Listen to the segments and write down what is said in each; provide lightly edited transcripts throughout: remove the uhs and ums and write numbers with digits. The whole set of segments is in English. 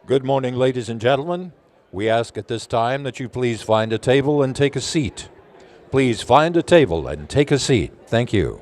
Good morning, ladies and gentlemen. We ask at this time that you please find a table and take a seat. Please find a table and take a seat. Thank you.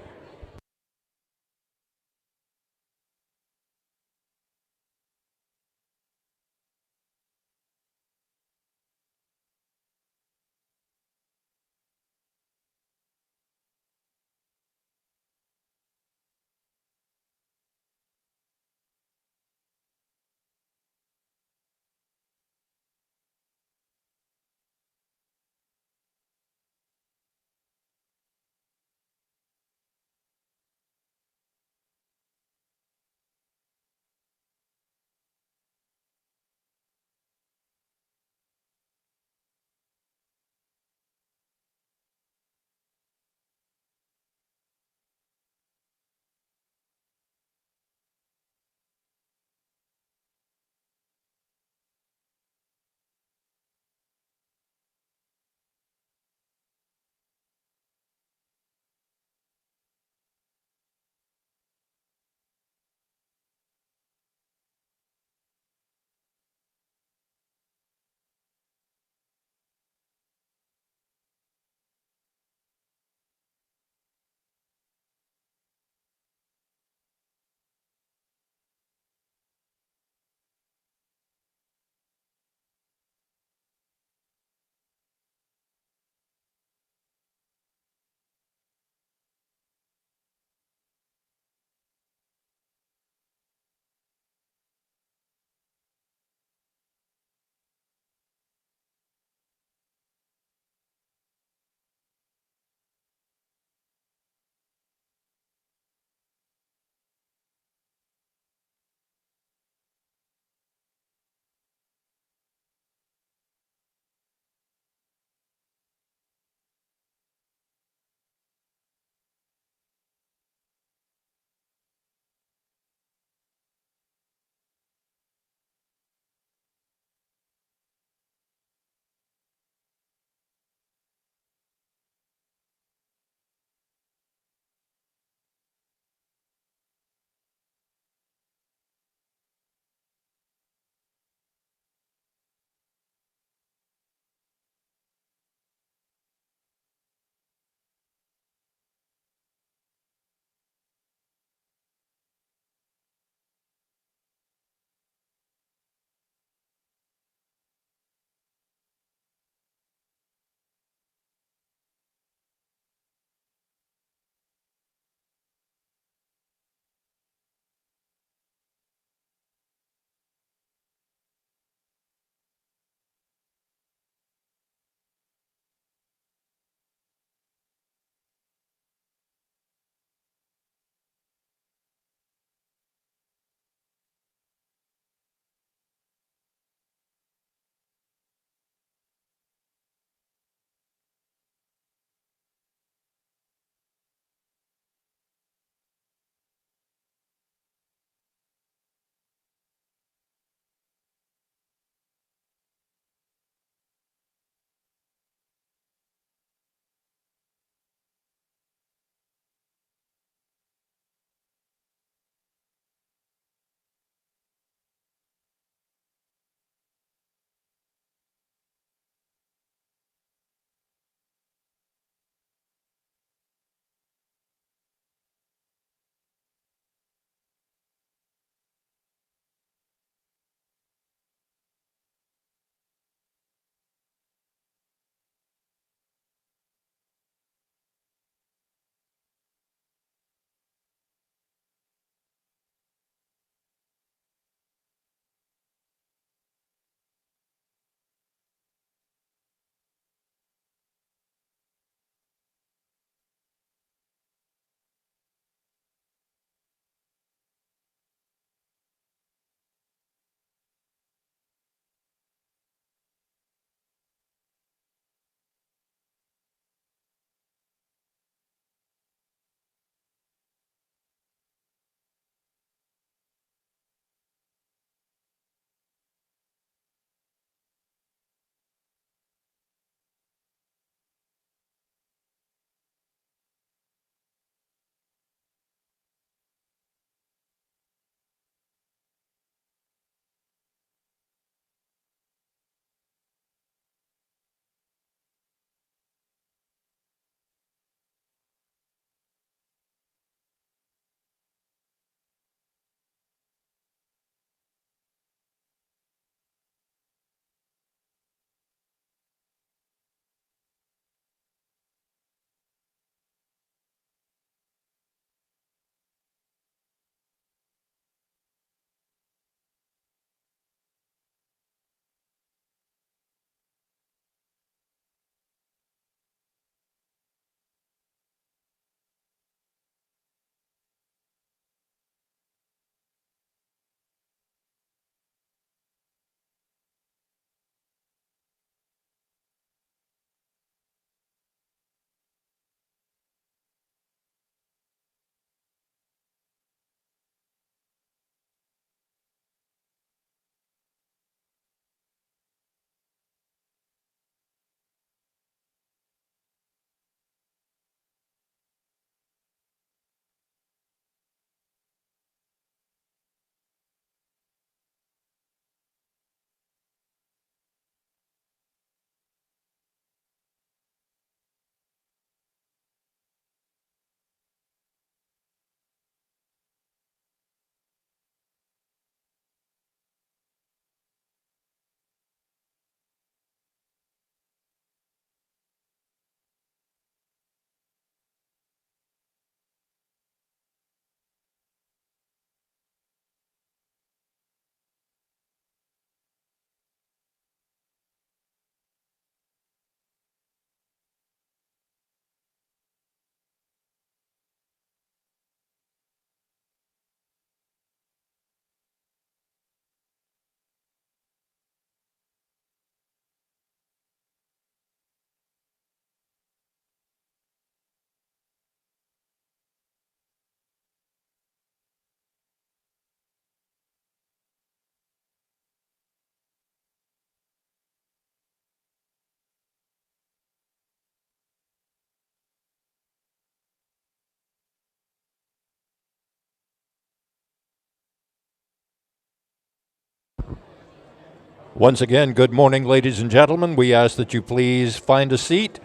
Once again, good morning, ladies and gentlemen. We ask that you please find a seat,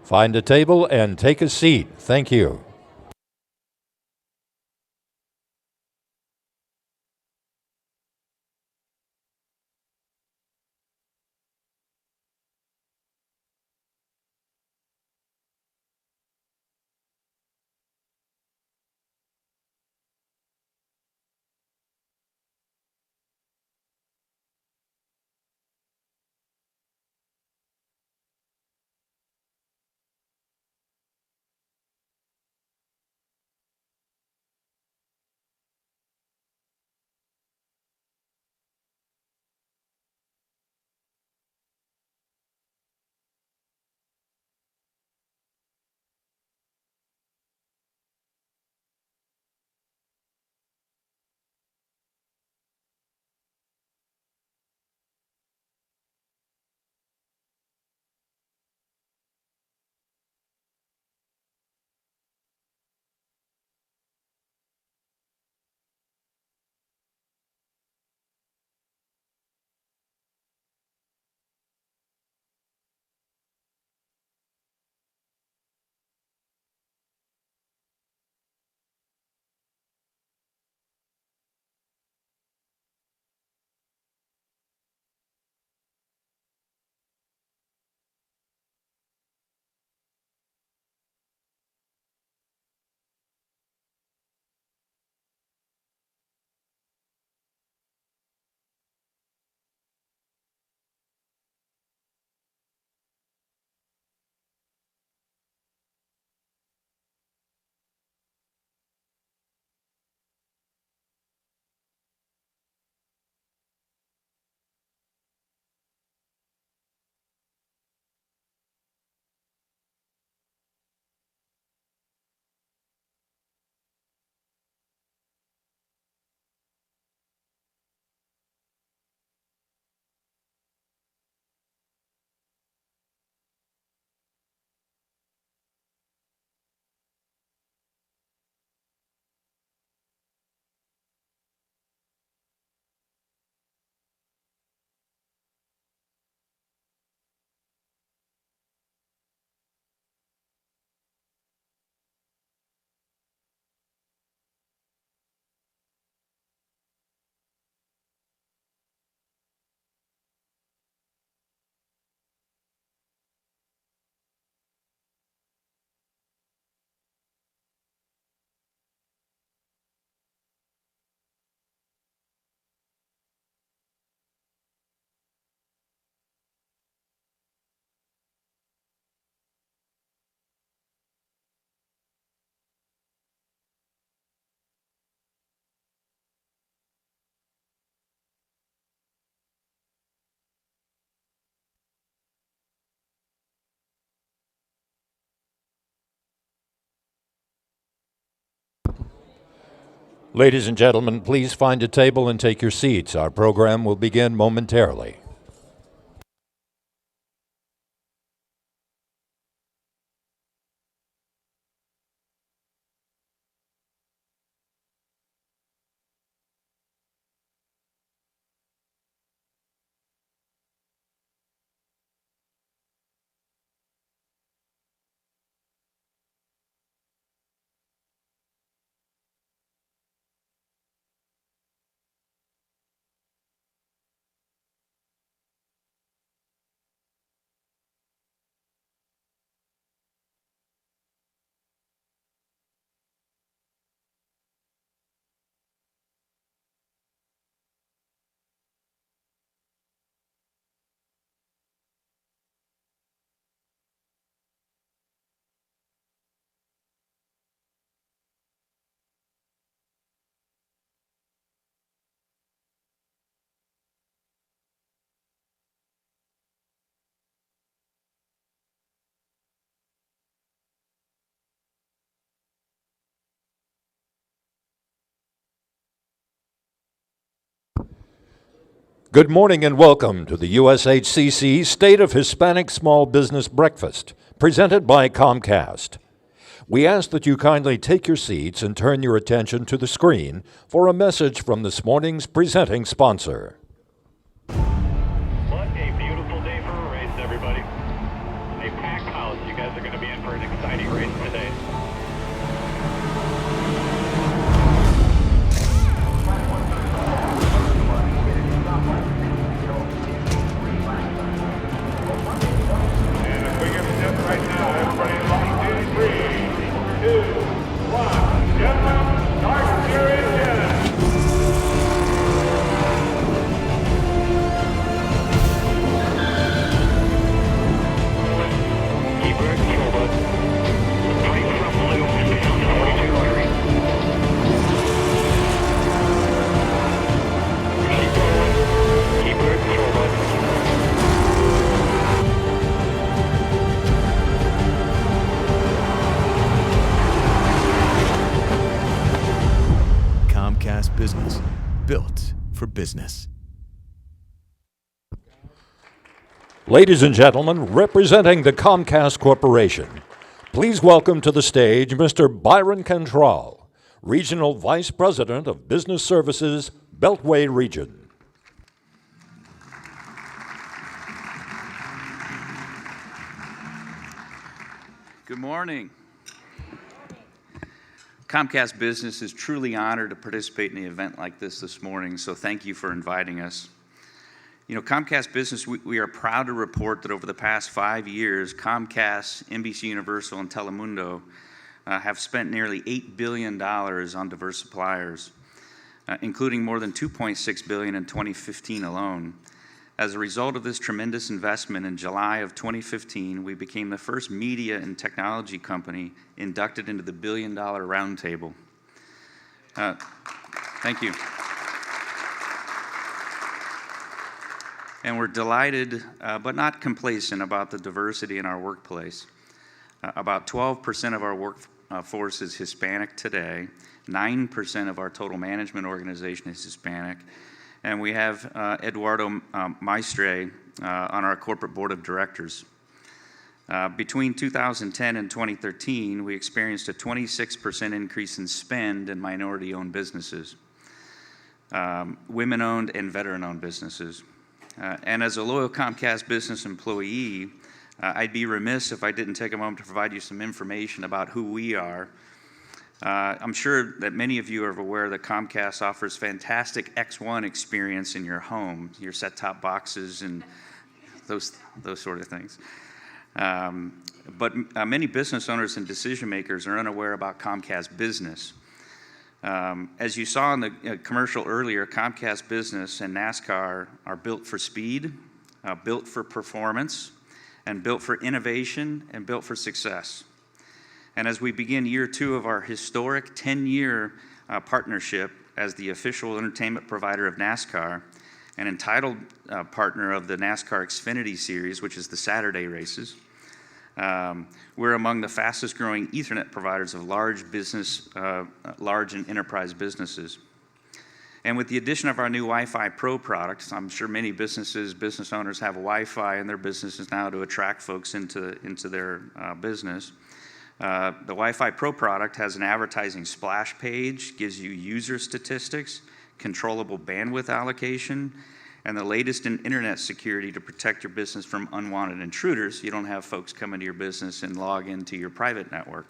find a table, and take a seat. Thank you. Ladies and gentlemen, please find a table and take your seats. Our program will begin momentarily. Good morning and welcome to the USHCC State of Hispanic Small Business Breakfast, presented by Comcast. We ask that you kindly take your seats and turn your attention to the screen for a message from this morning's presenting sponsor. for business. Ladies and gentlemen, representing the Comcast Corporation, please welcome to the stage Mr. Byron Cantrell, Regional Vice President of Business Services, Beltway Region. Good morning. Comcast Business is truly honored to participate in an event like this morning, so thank you for inviting us. You know, Comcast Business, we are proud to report that over the past 5 years, Comcast, NBC Universal, and Telemundo have spent nearly $8 billion on diverse suppliers, including more than $2.6 billion in 2015 alone. As a result of this tremendous investment, in July of 2015, we became the first media and technology company inducted into the $1 billion Roundtable. Thank you. And we're delighted, but not complacent, about the diversity in our workplace. About 12% of our workforce is Hispanic today. 9% of our total management organization is Hispanic. And we have Eduardo Maestre on our corporate board of directors. Between 2010 and 2013, we experienced a 26% increase in spend in minority-owned businesses, women-owned and veteran-owned businesses. And as a loyal Comcast Business employee, I'd be remiss if I didn't take a moment to provide you some information about who we are. I'm sure that many of you are aware that Comcast offers fantastic X1 experience in your home, your set-top boxes and those sort of things. But many business owners and decision makers are unaware about Comcast Business. As you saw in the commercial earlier, Comcast Business and NASCAR are built for speed, built for performance, and built for innovation, and built for success. And as we begin year 2 of our historic 10-year partnership as the official entertainment provider of NASCAR and entitled partner of the NASCAR Xfinity Series, which is the Saturday races, we're among the fastest growing Ethernet providers of large and enterprise businesses. And with the addition of our new Wi-Fi Pro products, I'm sure many business owners have Wi-Fi in their businesses now to attract folks into their business. The Wi-Fi Pro product has an advertising splash page, gives you user statistics, controllable bandwidth allocation, and the latest in internet security to protect your business from unwanted intruders. You don't have folks come into your business and log into your private network.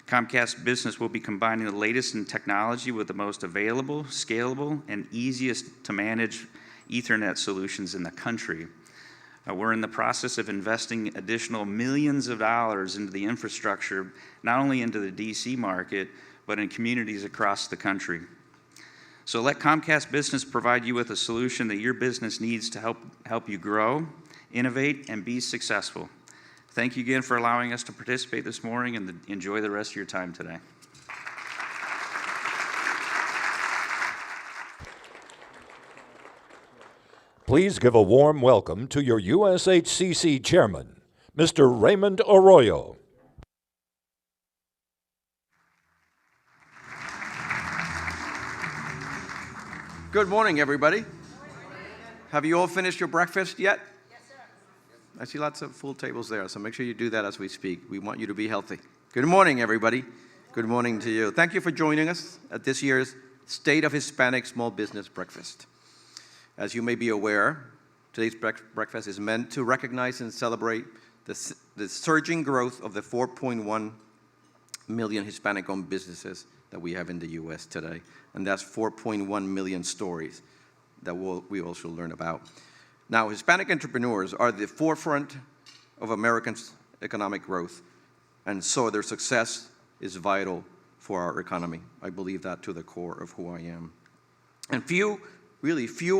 Comcast Business will be combining the latest in technology with the most available, scalable, and easiest to manage Ethernet solutions in the country. We're in the process of investing additional millions of dollars into the infrastructure, not only into the DC market, but in communities across the country. So let Comcast Business provide you with a solution that your business needs to help you grow, innovate, and be successful. Thank you again for allowing us to participate this morning, and enjoy the rest of your time today. Please give a warm welcome to your USHCC Chairman, Mr. Raymond Arroyo. Good morning, everybody. Have you all finished your breakfast yet? Yes, sir. I see lots of full tables there, so make sure you do that as we speak. We want you to be healthy. Good morning, everybody. Good morning to you. Thank you for joining us at this year's State of Hispanic Small Business Breakfast. As you may be aware, today's breakfast is meant to recognize and celebrate the surging growth of the 4.1 million Hispanic-owned businesses that we have in the U.S. today. And that's 4.1 million stories that we also learn about. Now, Hispanic entrepreneurs are the forefront of Americans' economic growth, and so their success is vital for our economy. I believe that to the core of who I am. And few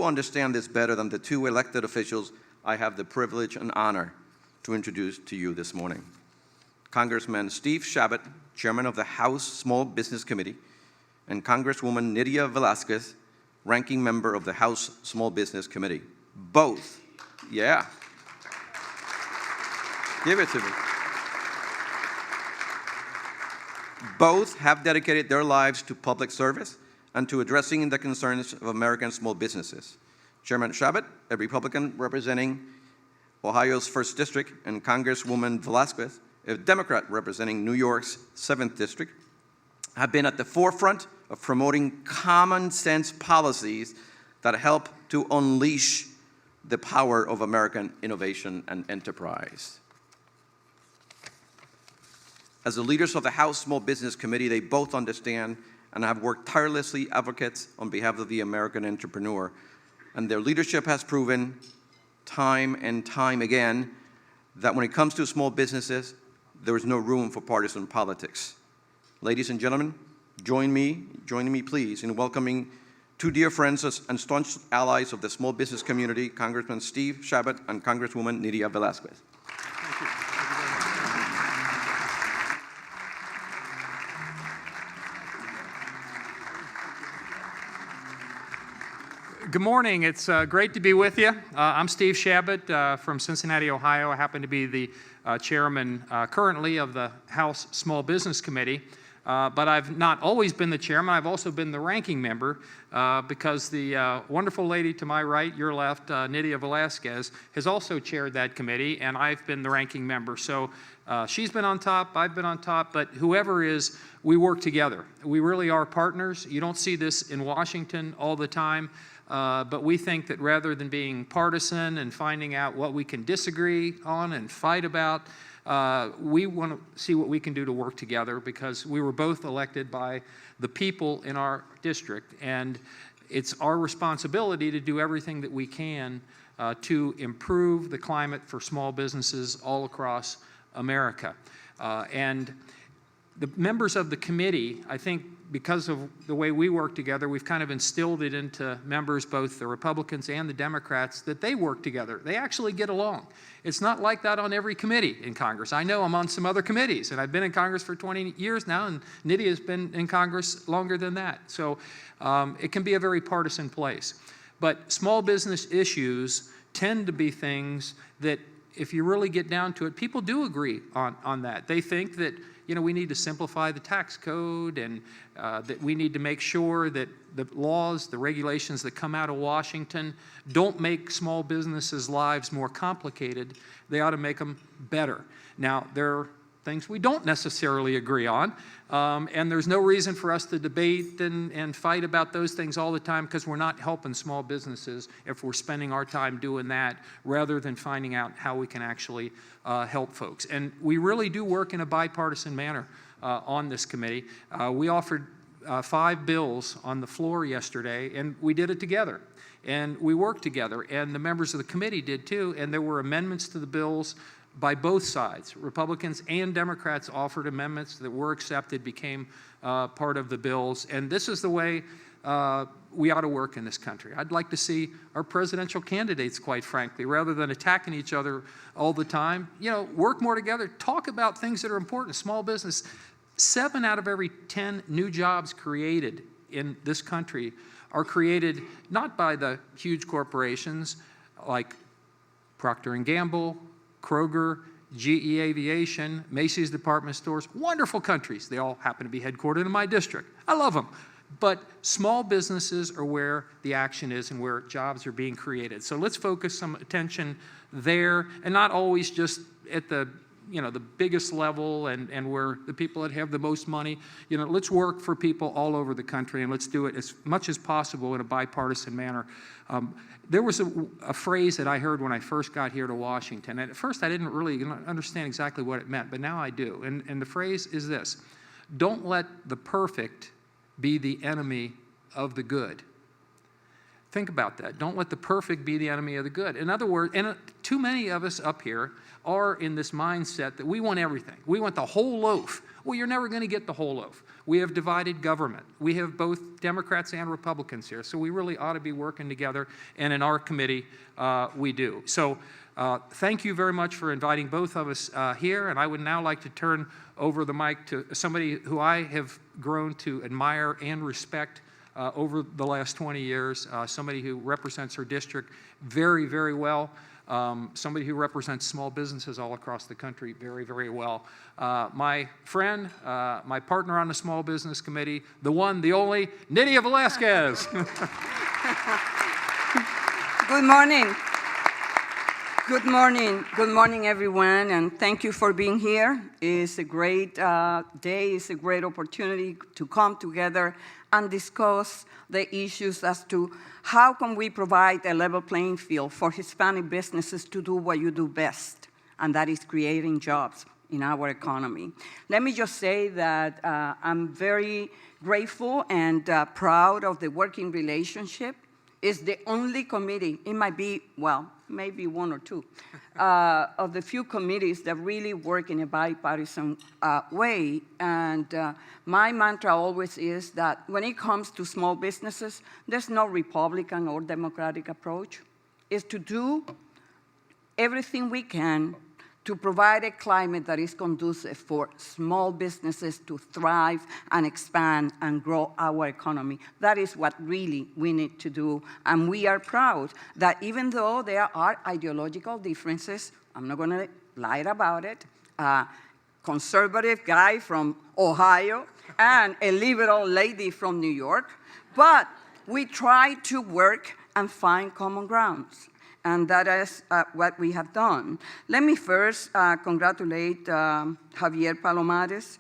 understand this better than the two elected officials I have the privilege and honor to introduce to you this morning. Congressman Steve Chabot, Chairman of the House Small Business Committee, and Congresswoman Nydia Velázquez, Ranking Member of the House Small Business Committee. Both, yeah. Give it to me. Both have dedicated their lives to public service and to addressing the concerns of American small businesses. Chairman Chabot, a Republican representing Ohio's 1st District, and Congresswoman Velasquez, a Democrat representing New York's 7th District, have been at the forefront of promoting common sense policies that help to unleash the power of American innovation and enterprise. As the leaders of the House Small Business Committee, they both understand and have worked tirelessly advocates on behalf of the American entrepreneur. And their leadership has proven time and time again that when it comes to small businesses, there is no room for partisan politics. Ladies and gentlemen, join me please in welcoming two dear friends and staunch allies of the small business community, Congressman Steve Chabot and Congresswoman Nydia Velasquez. Thank you. Good morning. It's great to be with you. I'm Steve Chabot from Cincinnati, Ohio. I happen to be the chairman currently of the House Small Business Committee. But I've not always been the chairman. I've also been the ranking member because the wonderful lady to my right, your left, Nydia Velasquez, has also chaired that committee, and I've been the ranking member. So she's been on top, I've been on top, but whoever is, we work together. We really are partners. You don't see this in Washington all the time. But we think that rather than being partisan and finding out what we can disagree on and fight about, we want to see what we can do to work together because we were both elected by the people in our district. And it's our responsibility to do everything that we can to improve the climate for small businesses all across America. And the members of the committee, I think, because of the way we work together, we've kind of instilled it into members, both the Republicans and the Democrats, that they work together. They actually get along. It's not like that on every committee in Congress. I know I'm on some other committees, and I've been in Congress for 20 years now, and Nydia has been in Congress longer than that. So it can be a very partisan place. But small business issues tend to be things that, if you really get down to it, people do agree on that. They think that, you know, we need to simplify the tax code and that we need to make sure that the laws, the regulations that come out of Washington don't make small businesses' lives more complicated. They ought to make them better. Now, there are things we don't necessarily agree on, and there's no reason for us to debate and fight about those things all the time because we're not helping small businesses if we're spending our time doing that rather than finding out how we can actually help folks. And we really do work in a bipartisan manner on this committee. We offered 5 bills on the floor yesterday, and we did it together. And we worked together, and the members of the committee did too, and there were amendments to the bills by both sides. Republicans and Democrats offered amendments that were accepted, became part of the bills, and this is the way we ought to work in this country. I'd like to see our presidential candidates, quite frankly, rather than attacking each other all the time, you know, work more together, talk about things that are important. Small business, 7 out of every 10 new jobs created in this country are created not by the huge corporations like Procter & Gamble, Kroger, GE Aviation, Macy's department stores, wonderful countries. They all happen to be headquartered in my district. I love them. But small businesses are where the action is and where jobs are being created. So let's focus some attention there and not always just at the, you know, the biggest level and where the people that have the most money. You know, let's work for people all over the country and let's do it as much as possible in a bipartisan manner. There was a phrase that I heard when I first got here to Washington. And at first I didn't really understand exactly what it meant, but now I do. And the phrase is this: don't let the perfect be the enemy of the good. Think about that. Don't let the perfect be the enemy of the good. In other words, and too many of us up here are in this mindset that we want everything. We want the whole loaf. Well, you're never going to get the whole loaf. We have divided government. We have both Democrats and Republicans here, so we really ought to be working together, and in our committee, we do. So thank you very much for inviting both of us here, and I would now like to turn over the mic to somebody who I have grown to admire and respect over the last 20 years, somebody who represents her district very, very well, somebody who represents small businesses all across the country very, very well. My friend, my partner on the Small Business Committee, the one, the only, Nydia Velasquez. Good morning. Good morning. Good morning, everyone, and thank you for being here. It's a great day. It's a great opportunity to come together and discuss the issues as to how can we provide a level playing field for Hispanic businesses to do what you do best, and that is creating jobs in our economy. Let me just say that I'm very grateful and proud of the working relationship. It's the only committee, it might be, well, maybe one or two, of the few committees that really work in a bipartisan way. And my mantra always is that when it comes to small businesses, there's no Republican or Democratic approach. It's to do everything we can to provide a climate that is conducive for small businesses to thrive and expand and grow our economy. That is what really we need to do. And we are proud that even though there are ideological differences, I'm not gonna lie about it, a conservative guy from Ohio and a liberal lady from New York, but we try to work and find common grounds. And that is what we have done. Let me first congratulate Javier Palomares,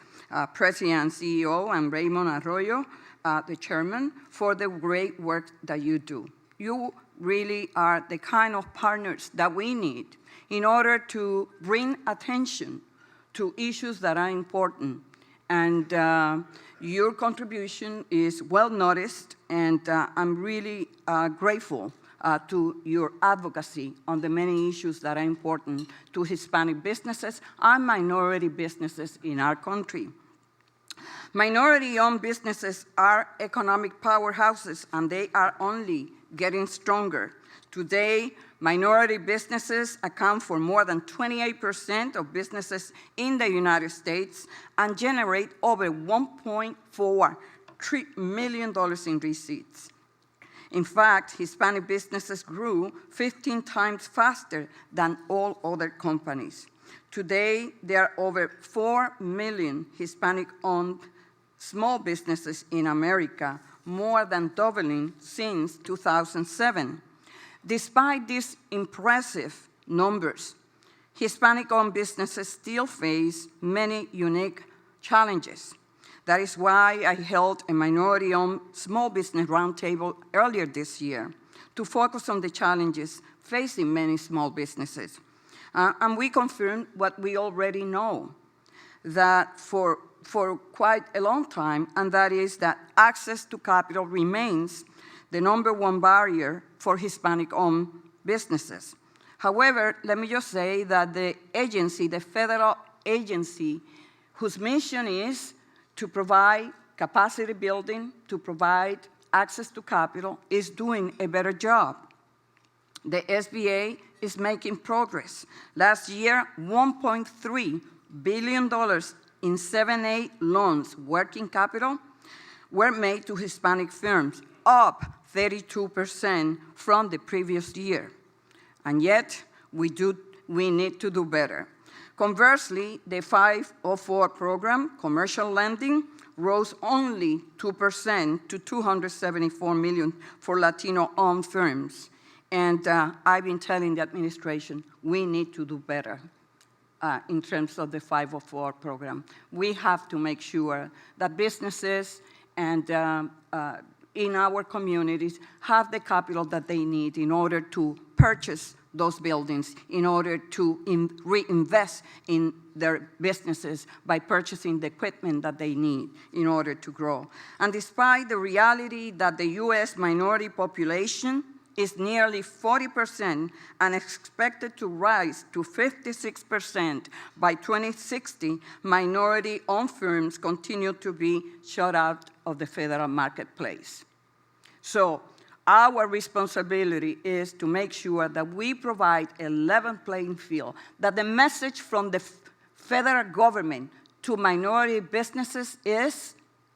President and CEO, and Raymond Arroyo, the Chairman, for the great work that you do. You really are the kind of partners that we need in order to bring attention to issues that are important. And your contribution is well noticed, and I'm really grateful to your advocacy on the many issues that are important to Hispanic businesses and minority businesses in our country. Minority-owned businesses are economic powerhouses, and they are only getting stronger. Today, minority businesses account for more than 28% of businesses in the United States and generate over $1.4 million in receipts. In fact, Hispanic businesses grew 15 times faster than all other companies. Today, there are over 4 million Hispanic-owned small businesses in America, more than doubling since 2007. Despite these impressive numbers, Hispanic-owned businesses still face many unique challenges. That is why I held a minority-owned small business roundtable earlier this year to focus on the challenges facing many small businesses. And we confirmed what we already know, that for quite a long time, and that is that access to capital remains the #1 barrier for Hispanic-owned businesses. However, let me just say that the agency, the federal agency, whose mission is to provide capacity building, to provide access to capital, is doing a better job. The SBA is making progress. Last year, $1.3 billion in 7(a) loans, working capital, were made to Hispanic firms, up 32% from the previous year. And yet, we need to do better. Conversely, the 504 program, commercial lending, rose only 2% to $274 million for Latino-owned firms. And I've been telling the administration, we need to do better in terms of the 504 program. We have to make sure that businesses and in our communities have the capital that they need in order to purchase those buildings, in order to reinvest in their businesses by purchasing the equipment that they need in order to grow. And despite the reality that the US minority population is nearly 40% and expected to rise to 56% by 2060, minority-owned firms continue to be shut out of the federal marketplace. So our responsibility is to make sure that we provide a level playing field, that the message from the federal government to minority businesses is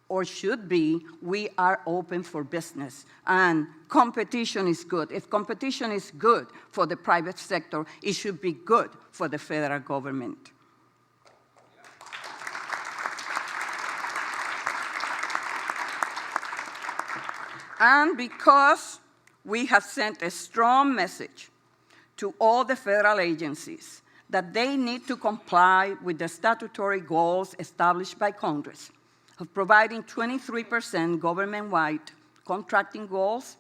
or should be, we are open for business. And competition is good. If competition is good for the private sector, it should be good for the federal government. And because we have sent a strong message to all the federal agencies that they need to comply with the statutory goals established by Congress of providing 23% government-wide contracting goals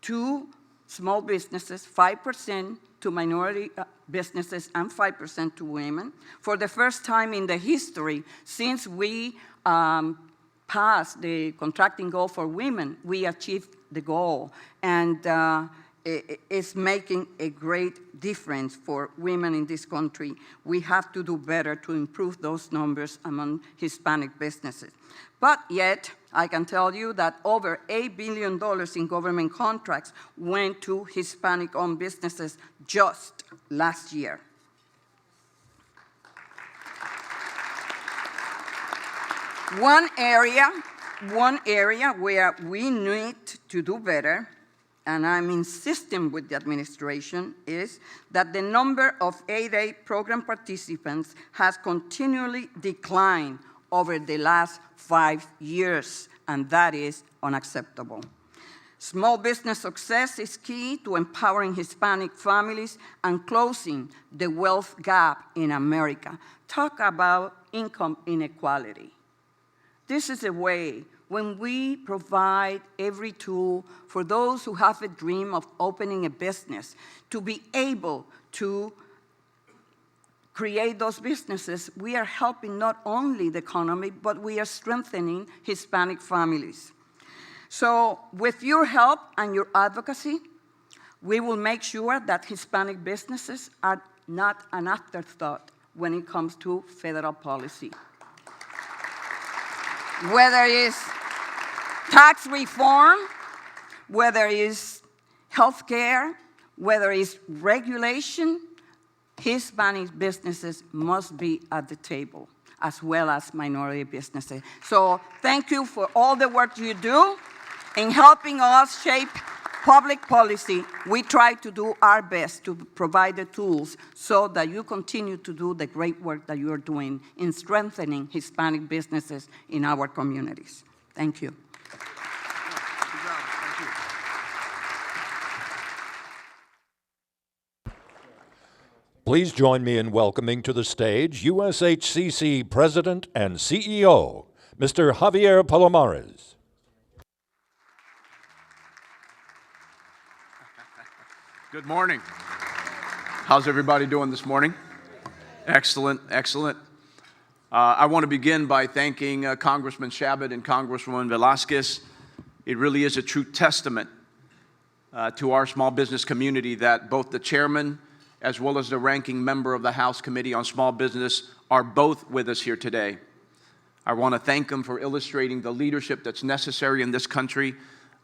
to small businesses, 5% to minority businesses, and 5% to women. For the first time in the history, since we passed the contracting goal for women, we achieved the goal. And it's making a great difference for women in this country. We have to do better to improve those numbers among Hispanic businesses. But yet, I can tell you that over $8 billion in government contracts went to Hispanic-owned businesses just last year. One area where we need to do better, and I'm insisting with the administration, is that the number of 8A program participants has continually declined over the last 5 years, and that is unacceptable. Small business success is key to empowering Hispanic families and closing the wealth gap in America. Talk about income inequality. This is a way when we provide every tool for those who have a dream of opening a business to be able to create those businesses, we are helping not only the economy, but we are strengthening Hispanic families. So with your help and your advocacy, we will make sure that Hispanic businesses are not an afterthought when it comes to federal policy. Whether it's tax reform, whether it's health care, whether it's regulation, Hispanic businesses must be at the table, as well as minority businesses. So thank you for all the work you do in helping us shape public policy. We try to do our best to provide the tools so that you continue to do the great work that you are doing in strengthening Hispanic businesses in our communities. Thank you. Please join me in welcoming to the stage USHCC President and CEO, Mr. Javier Palomares. Good morning. How's everybody doing this morning? Excellent, excellent. I want to begin by thanking Congressman Chabot and Congresswoman Velasquez. It really is a true testament to our small business community that both the chairman as well as the ranking member of the House Committee on Small Business are both with us here today. I want to thank them for illustrating the leadership that's necessary in this country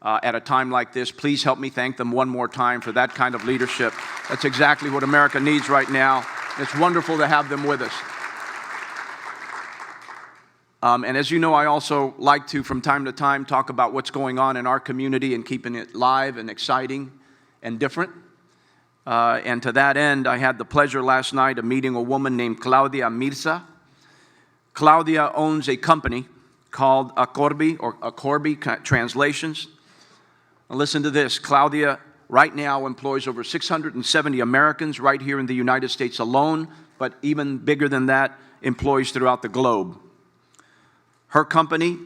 at a time like this. Please help me thank them one more time for that kind of leadership. That's exactly what America needs right now. It's wonderful to have them with us. And as you know, I also like to, from time to time, talk about what's going on in our community and keeping it live and exciting and different. And to that end, I had the pleasure last night of meeting a woman named Claudia Mirza. Claudia owns a company called Acorbi, or Acorbi Translations. Now listen to this. Claudia right now employs over 670 Americans right here in the United States alone, but even bigger than that, employs throughout the globe. Her company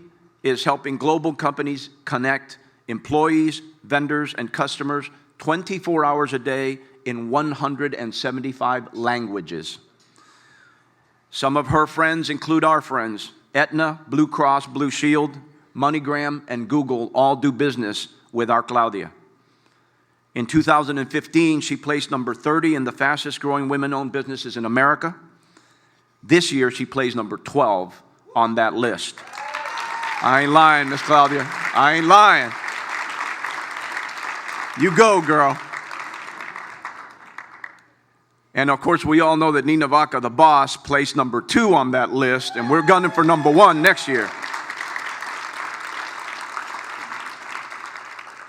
is helping global companies connect employees, vendors, and customers 24 hours a day in 175 languages. Some of her friends include our friends. Aetna, Blue Cross Blue Shield, MoneyGram, and Google all do business with our Claudia. In 2015, she placed number 30 in the fastest growing women-owned businesses in America. This year, she placed number 12 on that list. I ain't lying, Miss Claudia. I ain't lying. You go, girl. And of course, we all know that Nina Vaca, the boss, placed number 2 on that list, and we're gunning for number 1 next year.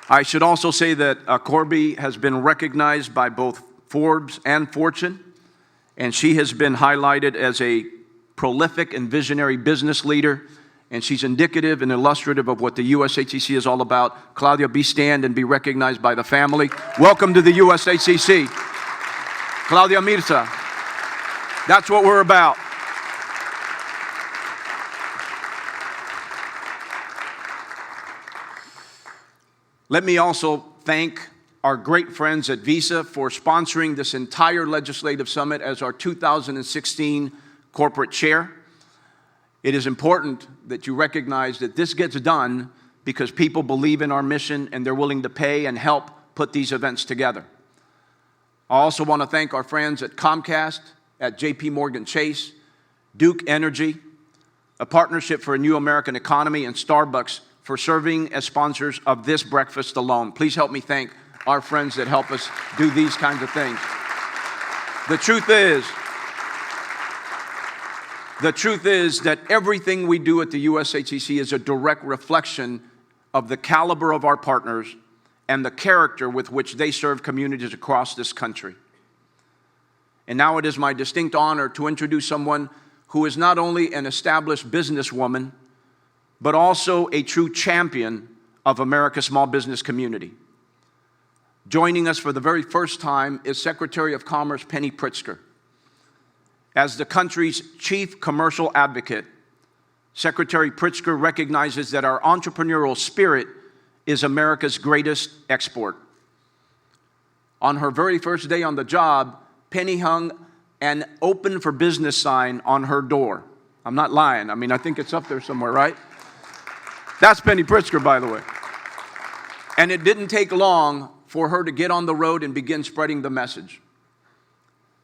I should also say that Corby has been recognized by both Forbes and Fortune, and she has been highlighted as a prolific and visionary business leader, and she's indicative and illustrative of what the USHCC is all about. Claudia, be stand and be recognized by the family. Welcome to the USHCC. Claudia Mirza. That's what we're about. Let me also thank our great friends at Visa for sponsoring this entire legislative summit as our 2016 corporate chair. It is important that you recognize that this gets done because people believe in our mission and they're willing to pay and help put these events together. I also want to thank our friends at Comcast, at JP Morgan Chase, Duke Energy, a Partnership for a New American Economy, and Starbucks for serving as sponsors of this breakfast alone. Please help me thank our friends that help us do these kinds of things. The truth is that everything we do at the USHCC is a direct reflection of the caliber of our partners and the character with which they serve communities across this country. And now it is my distinct honor to introduce someone who is not only an established businesswoman, but also a true champion of America's small business community. Joining us for the very first time is Secretary of Commerce Penny Pritzker. As the country's chief commercial advocate, Secretary Pritzker recognizes that our entrepreneurial spirit is America's greatest export. On her very first day on the job, Penny hung an open for business sign on her door. I'm not lying. I mean, I think it's up there somewhere, right? That's Penny Pritzker, by the way. And it didn't take long for her to get on the road and begin spreading the message.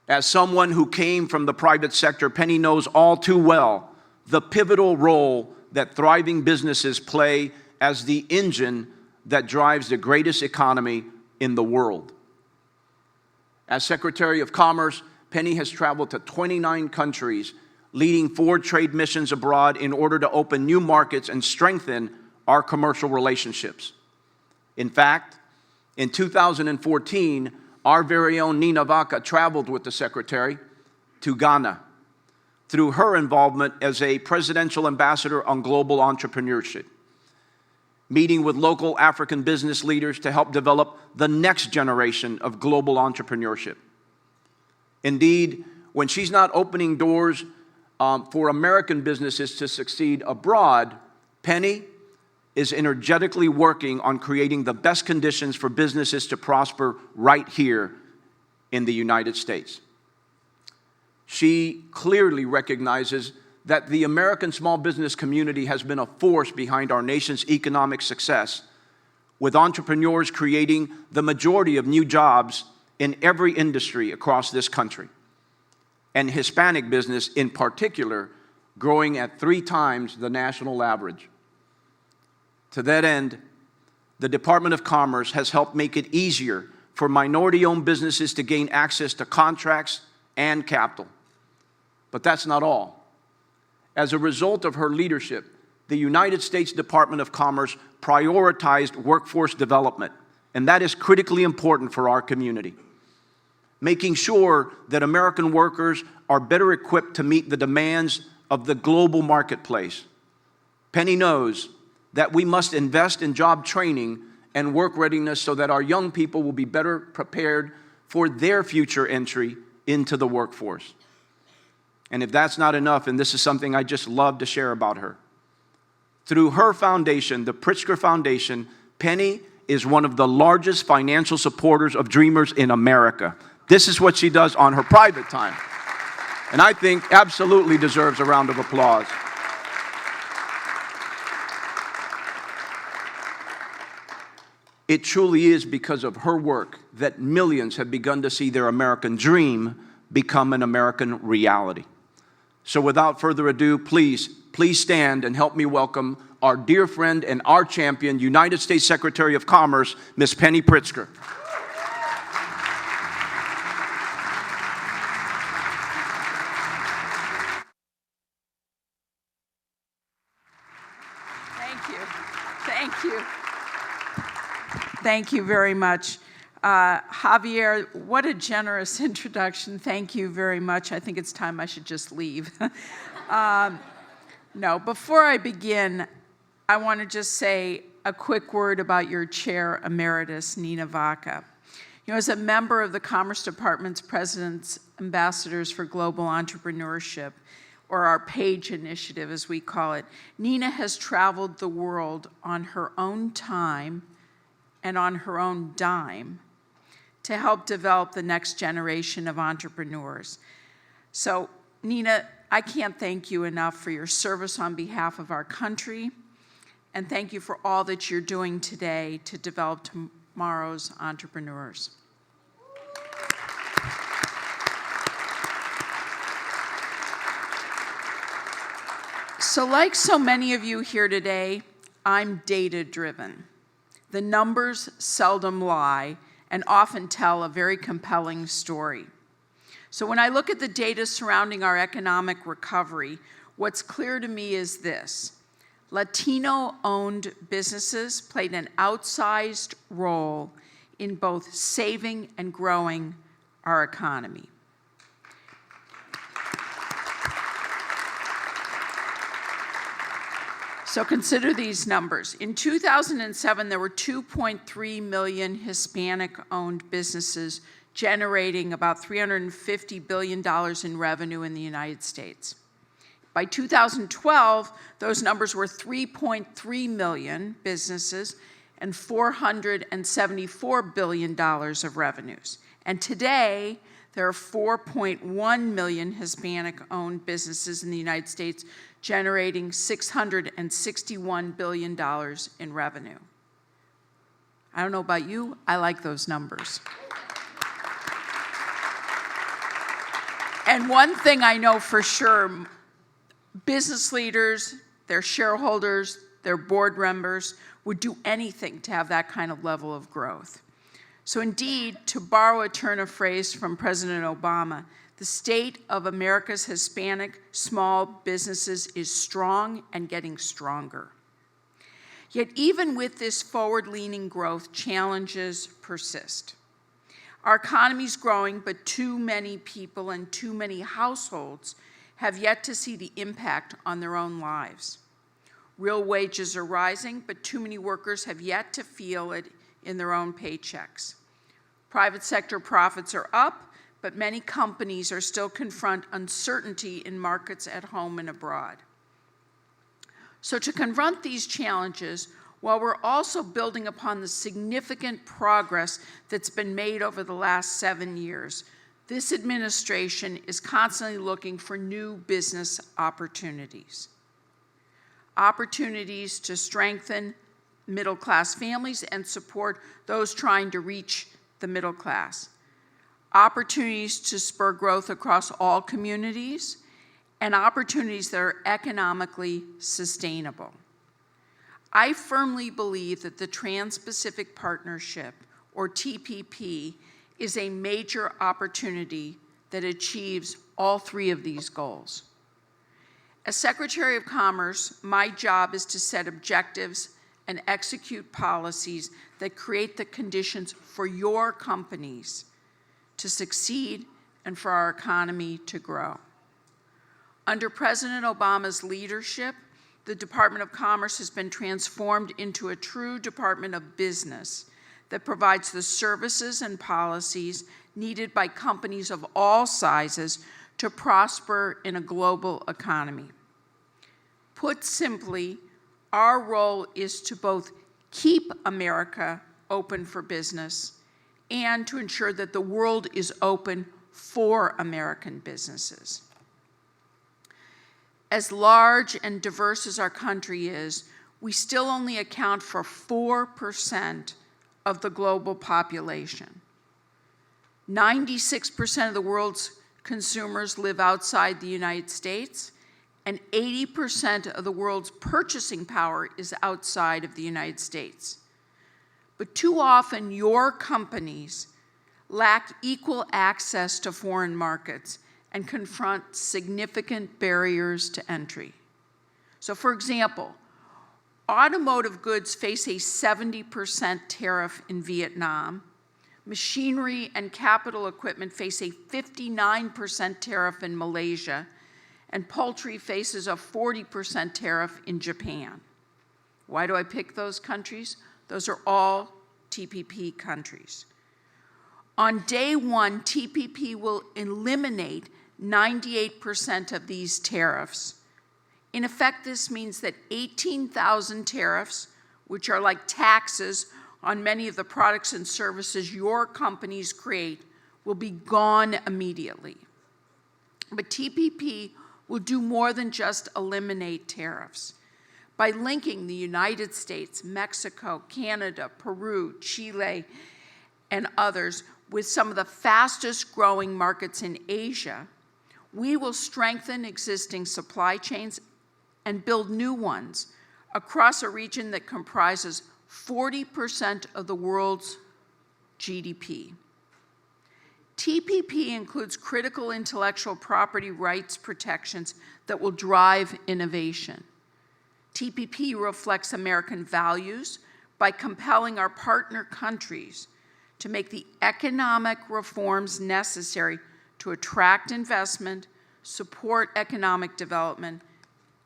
As someone who came from the private sector, Penny knows all too well the pivotal role that thriving businesses play as the engine that drives the greatest economy in the world. As Secretary of Commerce, Penny has traveled to 29 countries, leading 4 trade missions abroad in order to open new markets and strengthen our commercial relationships. In fact, in 2014, our very own Nina Vaca traveled with the Secretary to Ghana through her involvement as a presidential ambassador on global entrepreneurship, meeting with local African business leaders to help develop the next generation of global entrepreneurship. Indeed, when she's not opening doors for American businesses to succeed abroad, Penny is energetically working on creating the best conditions for businesses to prosper right here in the United States. She clearly recognizes that the American small business community has been a force behind our nation's economic success, with entrepreneurs creating the majority of new jobs in every industry across this country, and Hispanic business in particular growing at 3 times the national average. To that end, the Department of Commerce has helped make it easier for minority-owned businesses to gain access to contracts and capital. But that's not all. As a result of her leadership, the United States Department of Commerce prioritized workforce development, and that is critically important for our community, making sure that American workers are better equipped to meet the demands of the global marketplace. Penny knows that we must invest in job training and work readiness so that our young people will be better prepared for their future entry into the workforce. And if that's not enough, and this is something I just love to share about her, through her foundation, the Pritzker Foundation, Penny is one of the largest financial supporters of dreamers in America. This is what she does on her private time, and I think absolutely deserves a round of applause. It truly is because of her work that millions have begun to see their American dream become an American reality. So without further ado, please stand and help me welcome our dear friend and our champion, United States Secretary of Commerce, Ms. Penny Pritzker. Thank you. Thank you. Thank you very much. Javier, what a generous introduction. Thank you very much. I think it's time I should just leave. No, before I begin, I want to just say a quick word about your chair emeritus, Nina Vaca. You know, as a member of the Commerce Department's President's Ambassadors for Global Entrepreneurship, or our PAGE initiative, as we call it, Nina has traveled the world on her own time and on her own dime to help develop the next generation of entrepreneurs. So, Nina, I can't thank you enough for your service on behalf of our country, and thank you for all that you're doing today to develop tomorrow's entrepreneurs. So like so many of you here today, I'm data-driven. The numbers seldom lie and often tell a very compelling story. So when I look at the data surrounding our economic recovery, what's clear to me is this: Latino-owned businesses played an outsized role in both saving and growing our economy. So consider these numbers. In 2007, there were 2.3 million Hispanic-owned businesses generating about $350 billion in revenue in the United States. By 2012, those numbers were 3.3 million businesses and $474 billion of revenues. And today, there are 4.1 million Hispanic-owned businesses in the United States generating $661 billion in revenue. I don't know about you, I like those numbers. And one thing I know for sure, business leaders, their shareholders, their board members would do anything to have that kind of level of growth. So indeed, to borrow a turn of phrase from President Obama, the state of America's Hispanic small businesses is strong and getting stronger. Yet even with this forward-leaning growth, challenges persist. Our economy's growing, but too many people and too many households have yet to see the impact on their own lives. Real wages are rising, but too many workers have yet to feel it in their own paychecks. Private sector profits are up, but many companies are still confront uncertainty in markets at home and abroad. So to confront these challenges, while we're also building upon the significant progress that's been made over the last 7 years, this administration is constantly looking for new business opportunities. Opportunities to strengthen middle-class families and support those trying to reach the middle class. Opportunities to spur growth across all communities, and opportunities that are economically sustainable. I firmly believe that the Trans-Pacific Partnership, or TPP, is a major opportunity that achieves all three of these goals. As Secretary of Commerce, my job is to set objectives and execute policies that create the conditions for your companies to succeed and for our economy to grow. Under President Obama's leadership, the Department of Commerce has been transformed into a true Department of Business that provides the services and policies needed by companies of all sizes to prosper in a global economy. Put simply, our role is to both keep America open for business and to ensure that the world is open for American businesses. As large and diverse as our country is, we still only account for 4% of the global population. 96% of the world's consumers live outside the United States, and 80% of the world's purchasing power is outside of the United States. But too often, your companies lack equal access to foreign markets and confront significant barriers to entry. So for example, Automotive goods face a 70% tariff in Vietnam. Machinery and capital equipment face a 59% tariff in Malaysia, and poultry faces a 40% tariff in Japan. Why do I pick those countries? Those are all TPP countries. On day one, TPP will eliminate 98% of these tariffs. In effect, this means that 18,000 tariffs, which are like taxes on many of the products and services your companies create, will be gone immediately. But TPP will do more than just eliminate tariffs. By linking the United States, Mexico, Canada, Peru, Chile, and others with some of the fastest growing markets in Asia, we will strengthen existing supply chains and build new ones across a region that comprises 40% of the world's GDP. TPP includes critical intellectual property rights protections that will drive innovation. TPP reflects American values by compelling our partner countries to make the economic reforms necessary to attract investment, support economic development,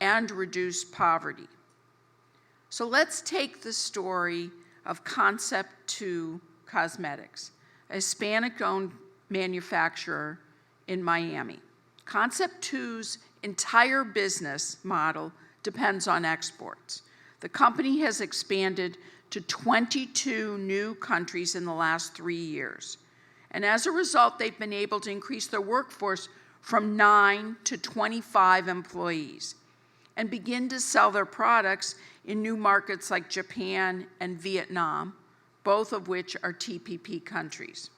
and reduce poverty. So let's take the story of Concept 2 Cosmetics, a Hispanic-owned manufacturer in Miami. Concept 2's entire business model depends on exports. The company has expanded to 22 new countries in the last 3 years. And as a result, they've been able to increase their workforce from 9 to 25 employees and begin to sell their products in new markets like Japan and Vietnam, both of which are TPP countries.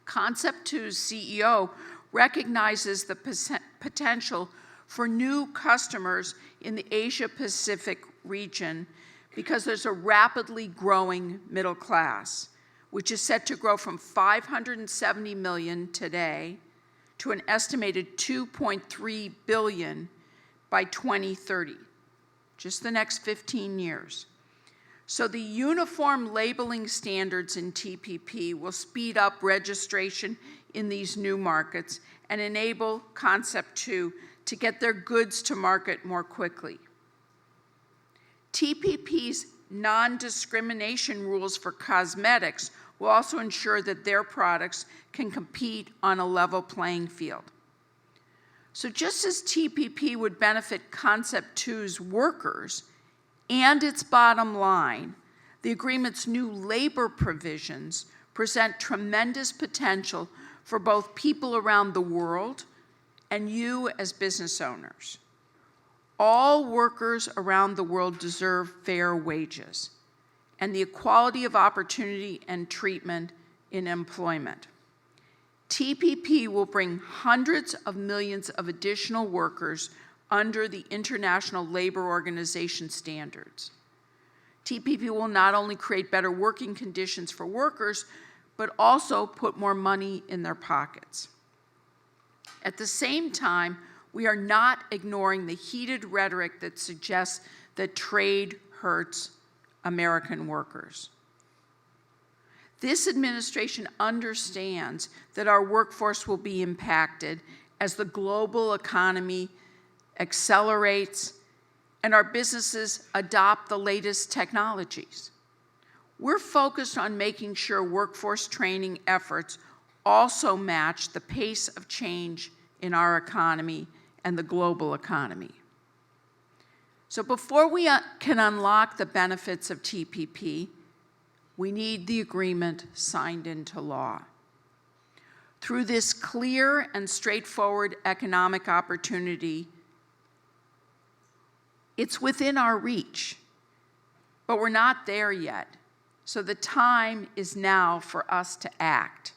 Concept 2's CEO recognizes the potential for new customers in the Asia-Pacific region because there's a rapidly growing middle class, which is set to grow from 570 million today to an estimated 2.3 billion by 2030, just the next 15 years. So the uniform labeling standards in TPP will speed up registration in these new markets and enable Concept 2 to get their goods to market more quickly. TPP's non-discrimination rules for cosmetics will also ensure that their products can compete on a level playing field. So just as TPP would benefit Concept 2's workers and its bottom line, the agreement's new labor provisions present tremendous potential for both people around the world and you as business owners. All workers around the world deserve fair wages and the equality of opportunity and treatment in employment. TPP will bring hundreds of millions of additional workers under the International Labor Organization standards. TPP will not only create better working conditions for workers, but also put more money in their pockets. At the same time, we are not ignoring the heated rhetoric that suggests that trade hurts American workers. This administration understands that our workforce will be impacted as the global economy accelerates and our businesses adopt the latest technologies. We're focused on making sure workforce training efforts also match the pace of change in our economy and the global economy. So before we can unlock the benefits of TPP, we need the agreement signed into law. Through this clear and straightforward economic opportunity, it's within our reach, but we're not there yet. So the time is now for us to act.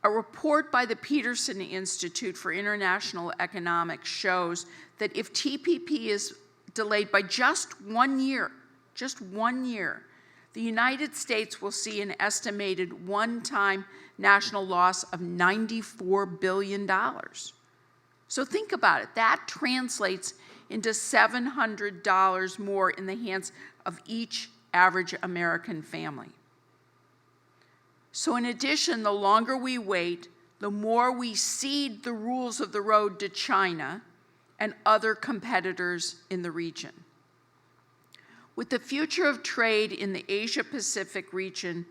A report by the Peterson Institute for International Economics shows that if TPP is delayed by just 1 year, the United States will see an estimated one-time national loss of $94 billion. So think about it. That translates into $700 more in the hands of each average American family. So in addition, the longer we wait, the more we cede the rules of the road to China and other competitors in the region. With the future of trade in the Asia-Pacific region,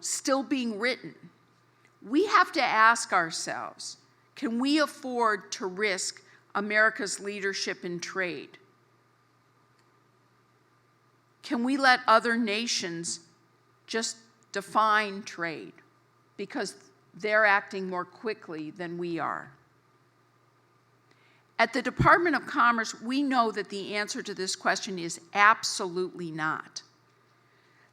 still being written, we have to ask ourselves, can we afford to risk America's leadership in trade? Can we let other nations just define trade because they're acting more quickly than we are? At the Department of Commerce, we know that the answer to this question is absolutely not.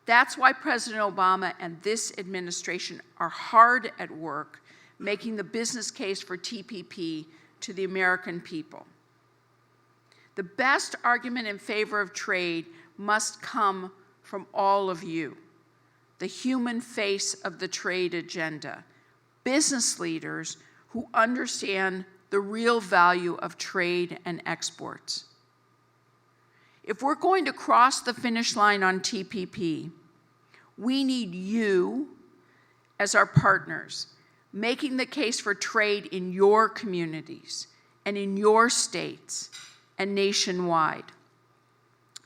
That's why President Obama and this administration are hard at work making the business case for TPP to the American people. The best argument in favor of trade must come from all of you, the human face of the trade agenda, business leaders who understand the real value of trade and exports. If we're going to cross the finish line on TPP, we need you as our partners, making the case for trade in your communities and in your states and nationwide.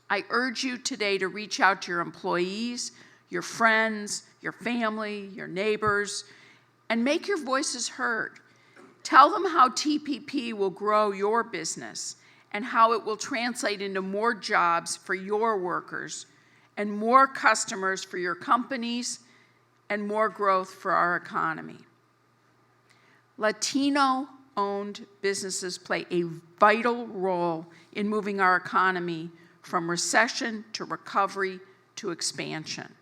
I urge you today to reach out to your employees, your friends, your family, your neighbors, and make your voices heard. Tell them how TPP will grow your business and how it will translate into more jobs for your workers and more customers for your companies and more growth for our economy. Latino-owned businesses play a vital role in moving our economy from recession to recovery to expansion.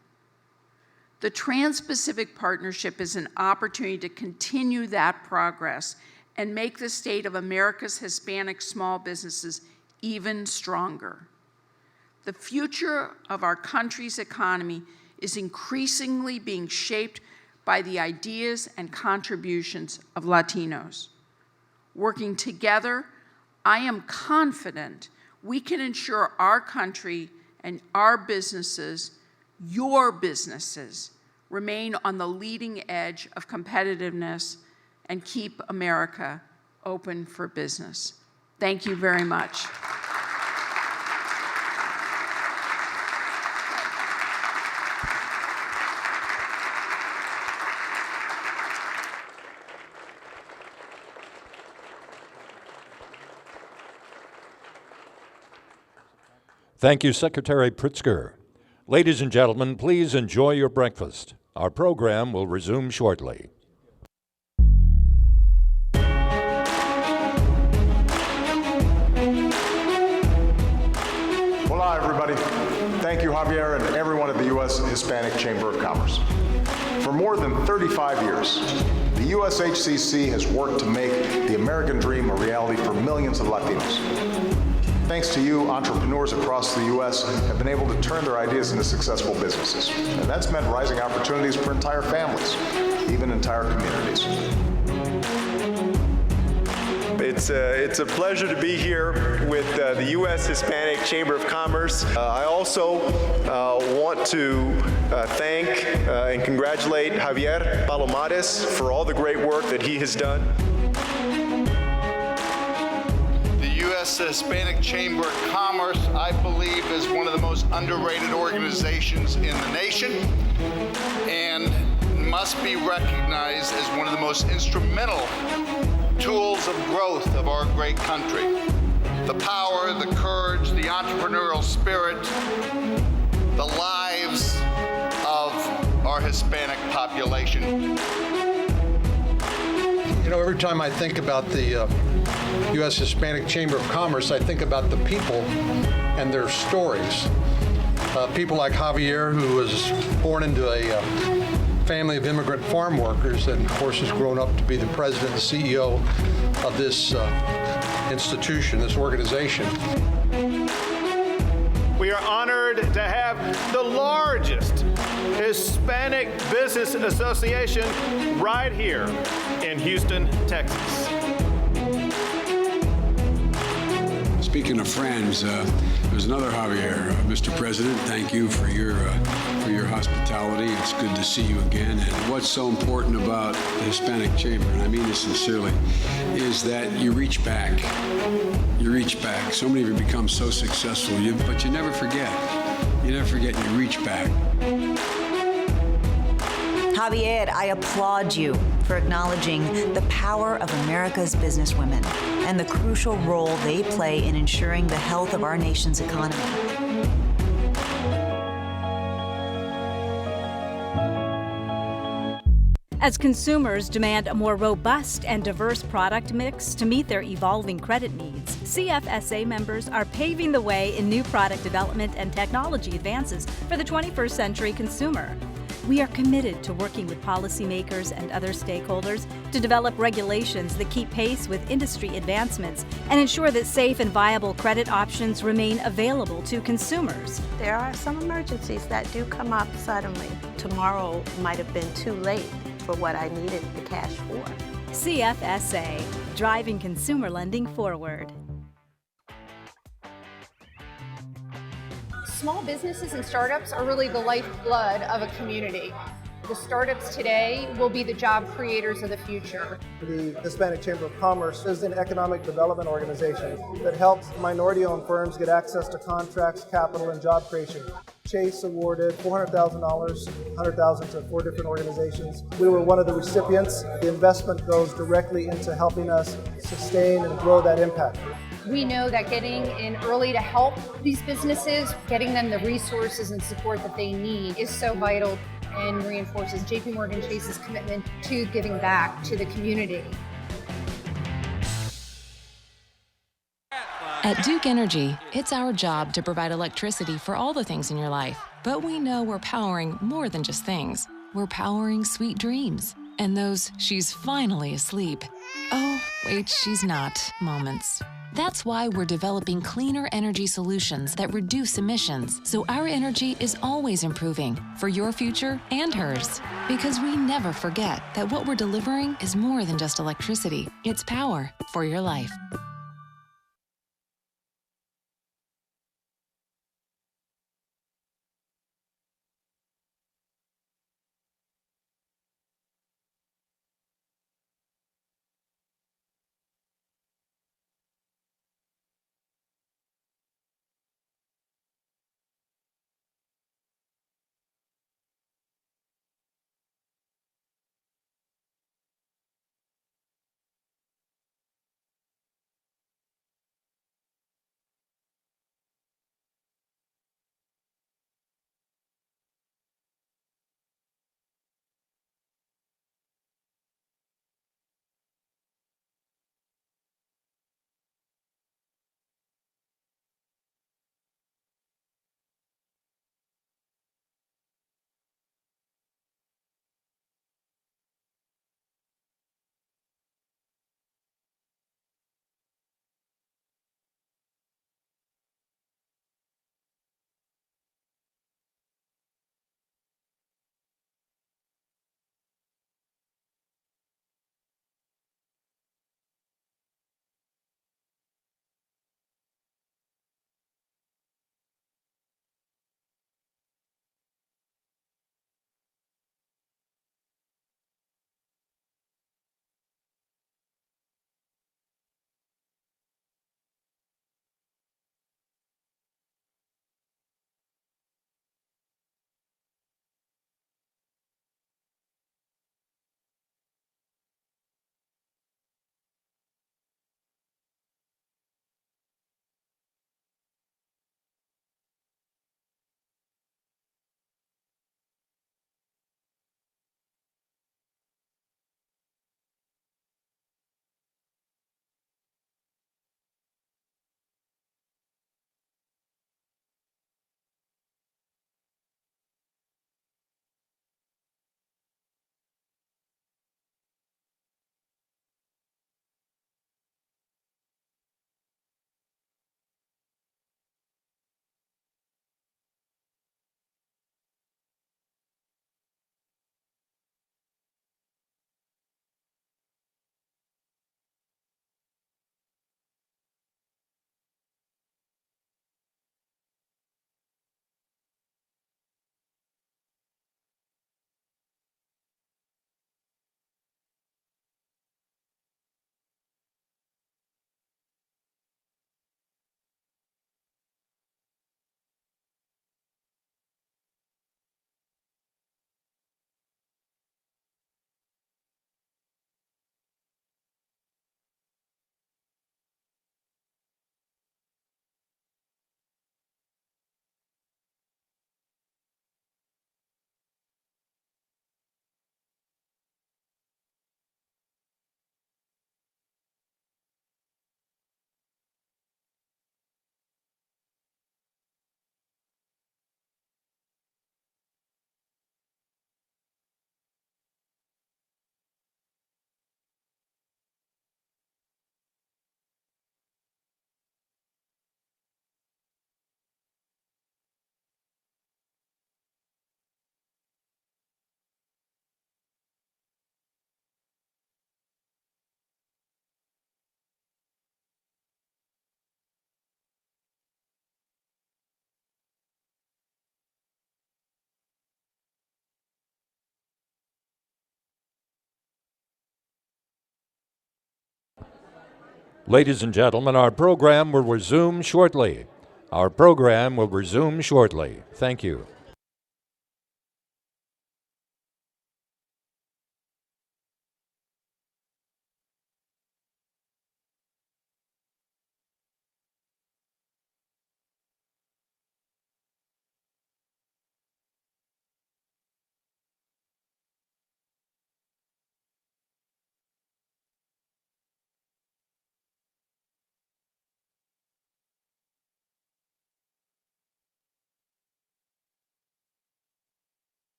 The Trans-Pacific Partnership is an opportunity to continue that progress and make the state of America's Hispanic small businesses even stronger. The future of our country's economy is increasingly being shaped by the ideas and contributions of Latinos. Working together, I am confident we can ensure our country and our businesses, your businesses, remain on the leading edge of competitiveness and keep America open for business. Thank you very much. Thank you, Secretary Pritzker. Ladies and gentlemen, please enjoy your breakfast. Our program will resume shortly. Hola, everybody. Thank you, Javier, and everyone at the U.S. Hispanic Chamber of Commerce. For more than 35 years, the USHCC has worked to make the American dream a reality for millions of Latinos. Thanks to you, entrepreneurs across the U.S. have been able to turn their ideas into successful businesses. And that's meant rising opportunities for entire families, even entire communities. It's a pleasure to be here with the U.S. Hispanic Chamber of Commerce. I also want to thank and congratulate Javier Palomares for all the great work that he has done. The Hispanic Chamber of Commerce, I believe, is one of the most underrated organizations in the nation and must be recognized as one of the most instrumental tools of growth of our great country. The power, the courage, the entrepreneurial spirit, the lives of our Hispanic population. You know, every time I think about the U.S. Hispanic Chamber of Commerce, I think about the people and their stories. People like Javier, who was born into a family of immigrant farm workers and, of course, has grown up to be the president and CEO of this institution, this organization. We are honored to have the largest Hispanic Business Association right here in Houston, Texas. Speaking of friends, there's another Javier. Mr. President, thank you for your hospitality. It's good to see you again. And what's so important about the Hispanic Chamber, and I mean this sincerely, is that you reach back. You reach back. So many of you become so successful, but you never forget. You never forget, you reach back. Javier, I applaud you for acknowledging the power of America's businesswomen and the crucial role they play in ensuring the health of our nation's economy. As consumers demand a more robust and diverse product mix to meet their evolving credit needs, CFSA members are paving the way in new product development and technology advances for the 21st century consumer. We are committed to working with policymakers and other stakeholders to develop regulations that keep pace with industry advancements and ensure that safe and viable credit options remain available to consumers. There are some emergencies that do come up suddenly. Tomorrow might have been too late for what I needed the cash for. CFSA, driving consumer lending forward. Small businesses and startups are really the lifeblood of a community. The startups today will be the job creators of the future. The Hispanic Chamber of Commerce is an economic development organization that helps minority-owned firms get access to contracts, capital, and job creation. Chase awarded $400,000, $100,000 to 4 different organizations. We were one of the recipients. The investment goes directly into helping us sustain and grow that impact. We know that getting in early to help these businesses, getting them the resources and support that they need is so vital and reinforces JP Morgan Chase's commitment to giving back to the community. At Duke Energy, it's our job to provide electricity for all the things in your life. But we know we're powering more than just things. We're powering sweet dreams and those "she's finally asleep. Oh, wait, she's not" moments. That's why we're developing cleaner energy solutions that reduce emissions, so our energy is always improving for your future and hers. Because we never forget that what we're delivering is more than just electricity. It's power for your life. Ladies and gentlemen, our program will resume shortly. Our program will resume shortly. Thank you.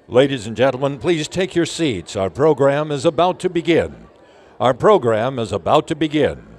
Ladies and gentlemen, please take your seats. Our program is about to begin. Our program is about to begin.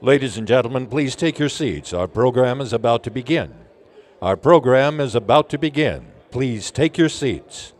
Ladies and gentlemen, please take your seats. Our program is about to begin. Our program is about to begin. Please take your seats.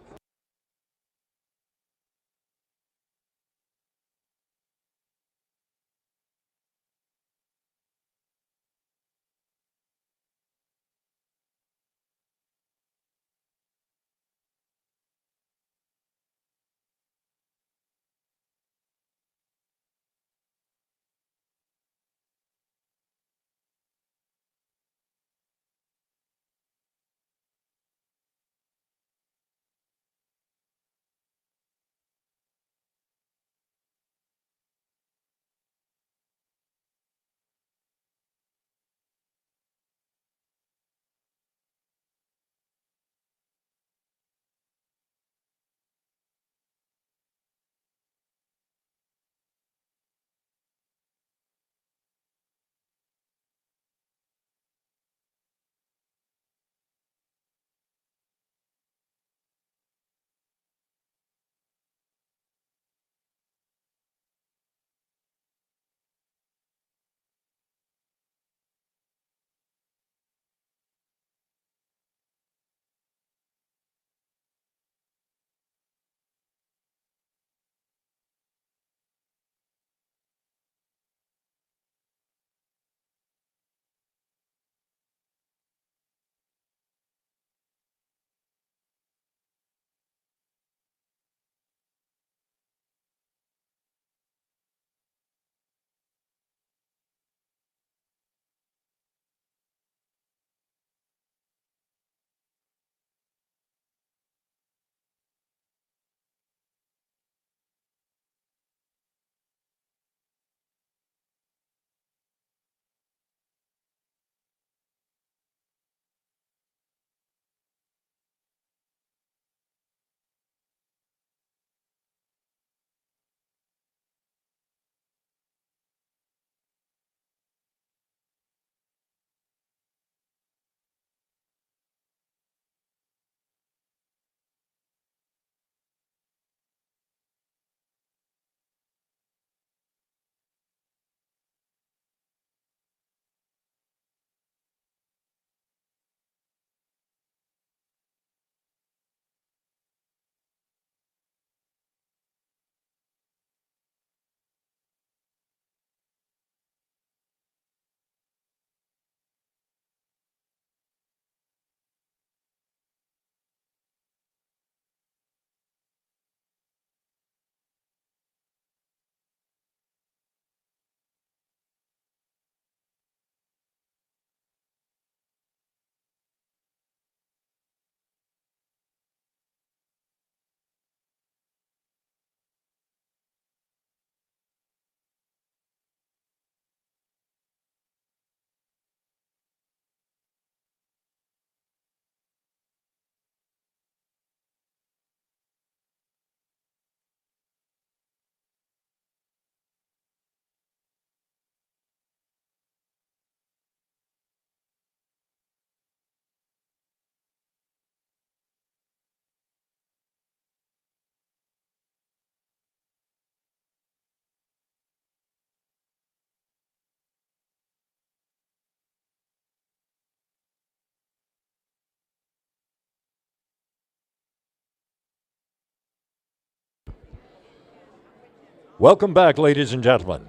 Welcome back, ladies and gentlemen.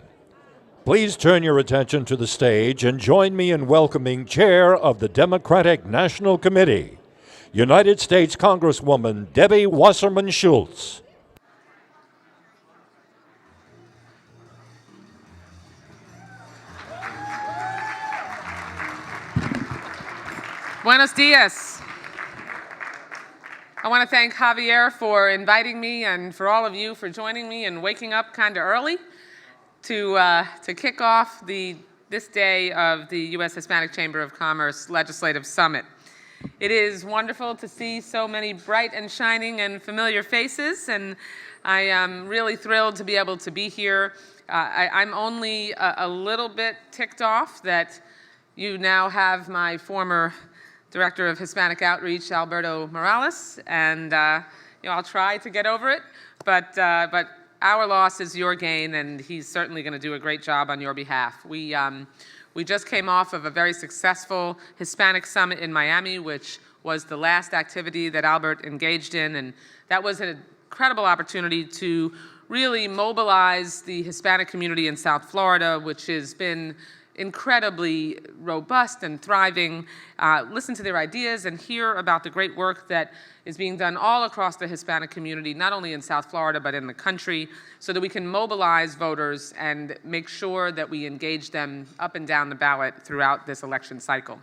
Please turn your attention to the stage and join me in welcoming Chair of the Democratic National Committee, United States Congresswoman Debbie Wasserman Schultz. Buenos dias. I want to thank Javier for inviting me and for all of you for joining me and waking up kind of early to kick off this day of the U.S. Hispanic Chamber of Commerce Legislative Summit. It is wonderful to see so many bright and shining and familiar faces, and I am really thrilled to be able to be here. I'm only a little bit ticked off that you now have my former Director of Hispanic Outreach, Alberto Morales, and I'll try to get over it, but our loss is your gain, and he's certainly going to do a great job on your behalf. We just came off of a very successful Hispanic Summit in Miami, which was the last activity that Albert engaged in, and that was an incredible opportunity to really mobilize the Hispanic community in South Florida, which has been incredibly robust and thriving, listen to their ideas and hear about the great work that is being done all across the Hispanic community, not only in South Florida, but in the country, so that we can mobilize voters and make sure that we engage them up and down the ballot throughout this election cycle.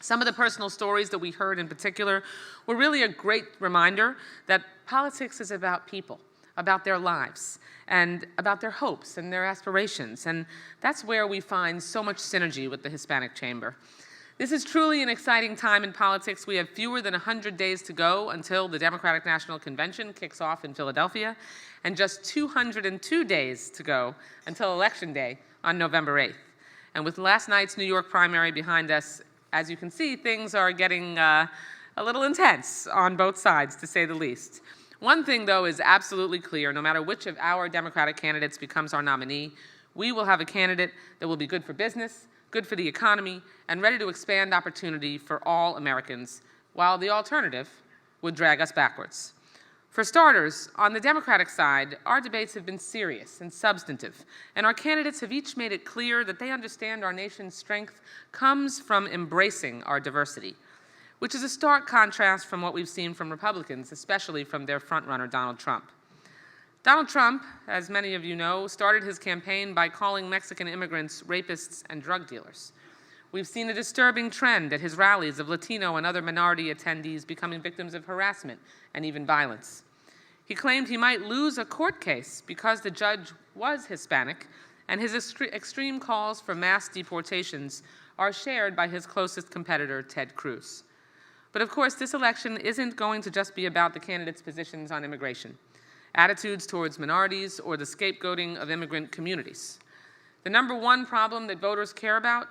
Some of the personal stories that we heard in particular were really a great reminder that politics is about people, about their lives, and about their hopes and their aspirations. And that's where we find so much synergy with the Hispanic Chamber. This is truly an exciting time in politics. We have fewer than 100 days to go until the Democratic National Convention kicks off in Philadelphia, and just 202 days to go until Election Day on November 8th. And with last night's New York primary behind us, as you can see, things are getting a little intense on both sides, to say the least. One thing, though, is absolutely clear. No matter which of our Democratic candidates becomes our nominee, we will have a candidate that will be good for business, good for the economy, and ready to expand opportunity for all Americans, while the alternative would drag us backwards. For starters, on the Democratic side, our debates have been serious and substantive, and our candidates have each made it clear that they understand our nation's strength comes from embracing our diversity, which is a stark contrast from what we've seen from Republicans, especially from their frontrunner, Donald Trump. Donald Trump, as many of you know, started his campaign by calling Mexican immigrants rapists and drug dealers. We've seen a disturbing trend at his rallies of Latino and other minority attendees becoming victims of harassment and even violence. He claimed he might lose a court case because the judge was Hispanic, and his extreme calls for mass deportations are shared by his closest competitor, Ted Cruz. But of course, this election isn't going to just be about the candidates' positions on immigration, attitudes towards minorities, or the scapegoating of immigrant communities. The number one problem that voters care about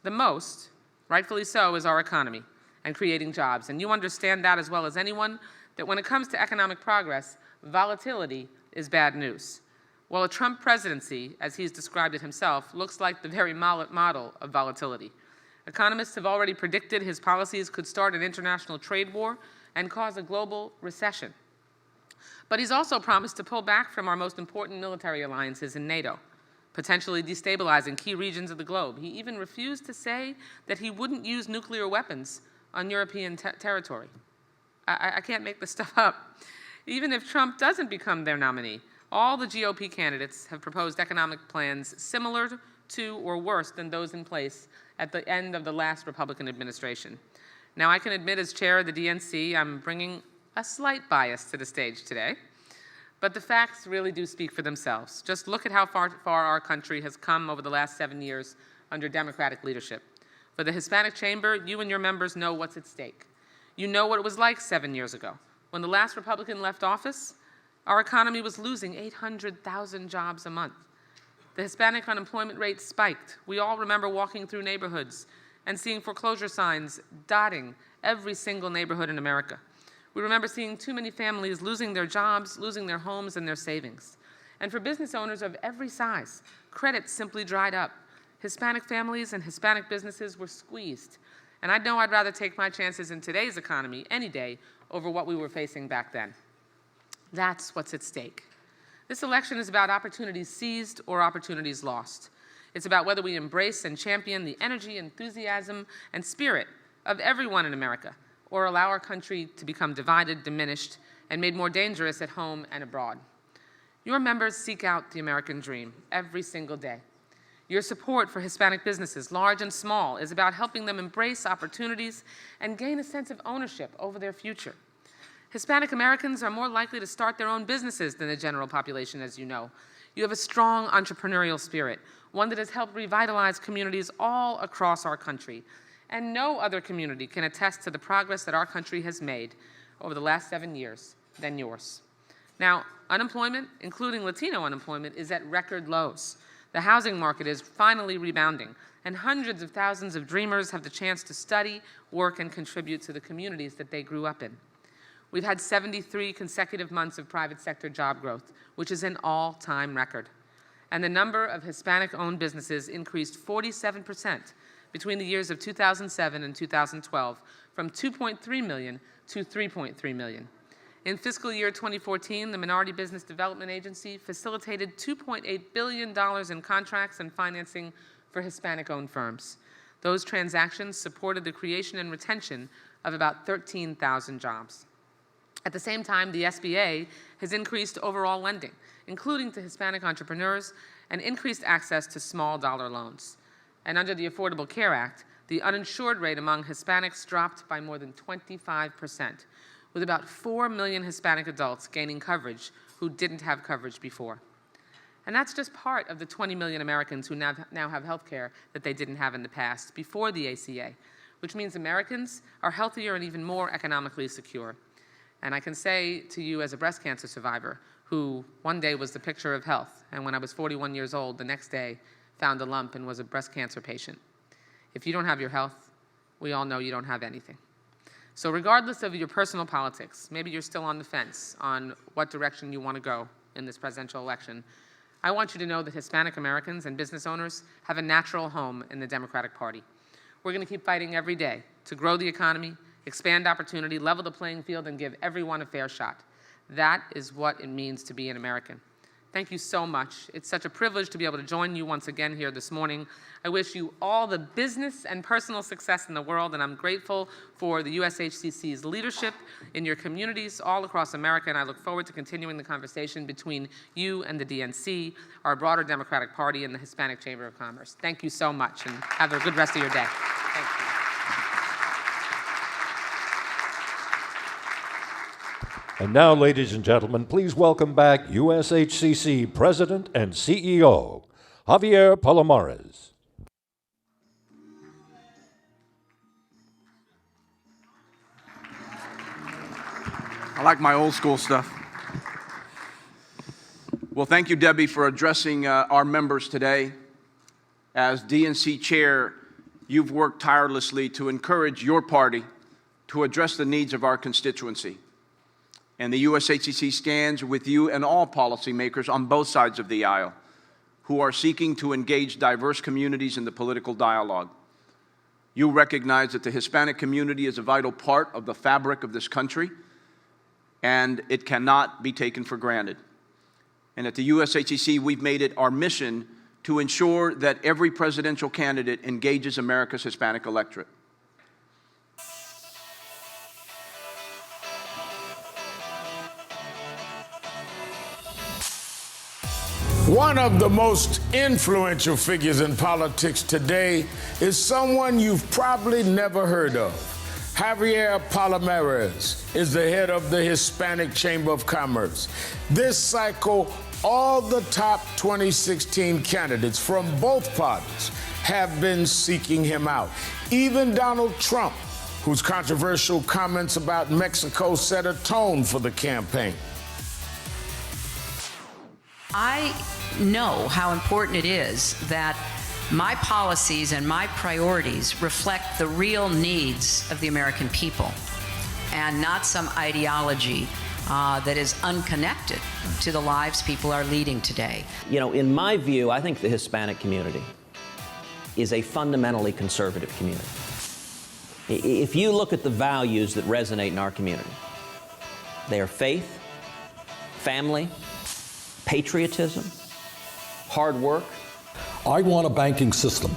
the most, rightfully so, is our economy and creating jobs. And you understand that as well as anyone, that when it comes to economic progress, volatility is bad news. Well, a Trump presidency, as he's described it himself, looks like the very model of volatility. Economists have already predicted his policies could start an international trade war and cause a global recession. But he's also promised to pull back from our most important military alliances in NATO, potentially destabilizing key regions of the globe. He even refused to say that he wouldn't use nuclear weapons on European territory. I can't make this stuff up. Even if Trump doesn't become their nominee, all the GOP candidates have proposed economic plans similar to or worse than those in place at the end of the last Republican administration. Now, I can admit as chair of the DNC, I'm bringing a slight bias to the stage today, but the facts really do speak for themselves. Just look at how far our country has come over the last 7 years under Democratic leadership. For the Hispanic Chamber, you and your members know what's at stake. You know what it was like 7 years ago. When the last Republican left office, our economy was losing 800,000 jobs a month. The Hispanic unemployment rate spiked. We all remember walking through neighborhoods and seeing foreclosure signs dotting every single neighborhood in America. We remember seeing too many families losing their jobs, losing their homes and their savings. And for business owners of every size, credit simply dried up. Hispanic families and Hispanic businesses were squeezed. And I know I'd rather take my chances in today's economy any day over what we were facing back then. That's what's at stake. This election is about opportunities seized or opportunities lost. It's about whether we embrace and champion the energy, enthusiasm, and spirit of everyone in America, or allow our country to become divided, diminished, and made more dangerous at home and abroad. Your members seek out the American dream every single day. Your support for Hispanic businesses, large and small, is about helping them embrace opportunities and gain a sense of ownership over their future. Hispanic Americans are more likely to start their own businesses than the general population, as you know. You have a strong entrepreneurial spirit, one that has helped revitalize communities all across our country. And no other community can attest to the progress that our country has made over the last 7 years than yours. Now, unemployment, including Latino unemployment, is at record lows. The housing market is finally rebounding, and hundreds of thousands of dreamers have the chance to study, work, and contribute to the communities that they grew up in. We've had 73 consecutive months of private sector job growth, which is an all-time record. And the number of Hispanic-owned businesses increased 47% between the years of 2007 and 2012, from 2.3 million to 3.3 million. In fiscal year 2014, the Minority Business Development Agency facilitated $2.8 billion in contracts and financing for Hispanic-owned firms. Those transactions supported the creation and retention of about 13,000 jobs. At the same time, the SBA has increased overall lending, including to Hispanic entrepreneurs, and increased access to small dollar loans. And under the Affordable Care Act, the uninsured rate among Hispanics dropped by more than 25%, with about 4 million Hispanic adults gaining coverage who didn't have coverage before. And that's just part of the 20 million Americans who now have health care that they didn't have in the past, before the ACA, which means Americans are healthier and even more economically secure. And I can say to you as a breast cancer survivor, who one day was the picture of health, and when I was 41 years old, the next day found a lump and was a breast cancer patient. If you don't have your health, we all know you don't have anything. So regardless of your personal politics, maybe you're still on the fence on what direction you want to go in this presidential election, I want you to know that Hispanic Americans and business owners have a natural home in the Democratic Party. We're going to keep fighting every day to grow the economy, expand opportunity, level the playing field, and give everyone a fair shot. That is what it means to be an American. Thank you so much. It's such a privilege to be able to join you once again here this morning. I wish you all the business and personal success in the world, and I'm grateful for the USHCC's leadership in your communities all across America, and I look forward to continuing the conversation between you and the DNC, our broader Democratic Party, and the Hispanic Chamber of Commerce. Thank you so much, and have a good rest of your day. Thank you. And now, ladies and gentlemen, please welcome back USHCC President and CEO, Javier Palomares. I like my old school stuff. Well, thank you, Debbie, for addressing our members today. As DNC chair, you've worked tirelessly to encourage your party to address the needs of our constituency. And the USHCC stands with you and all policymakers on both sides of the aisle who are seeking to engage diverse communities in the political dialogue. You recognize that the Hispanic community is a vital part of the fabric of this country, and it cannot be taken for granted. And at the USHCC, we've made it our mission to ensure that every presidential candidate engages America's Hispanic electorate. One of the most influential figures in politics today is someone you've probably never heard of. Javier Palomares is the head of the Hispanic Chamber of Commerce. This cycle, all the top 2016 candidates from both parties have been seeking him out. Even Donald Trump, whose controversial comments about Mexico set a tone for the campaign. I know how important it is that my policies and my priorities reflect the real needs of the American people and not some ideology that is unconnected to the lives people are leading today. You know, in my view, I think the Hispanic community is a fundamentally conservative community. If you look at the values that resonate in our community, they are faith, family, patriotism, hard work. I want a banking system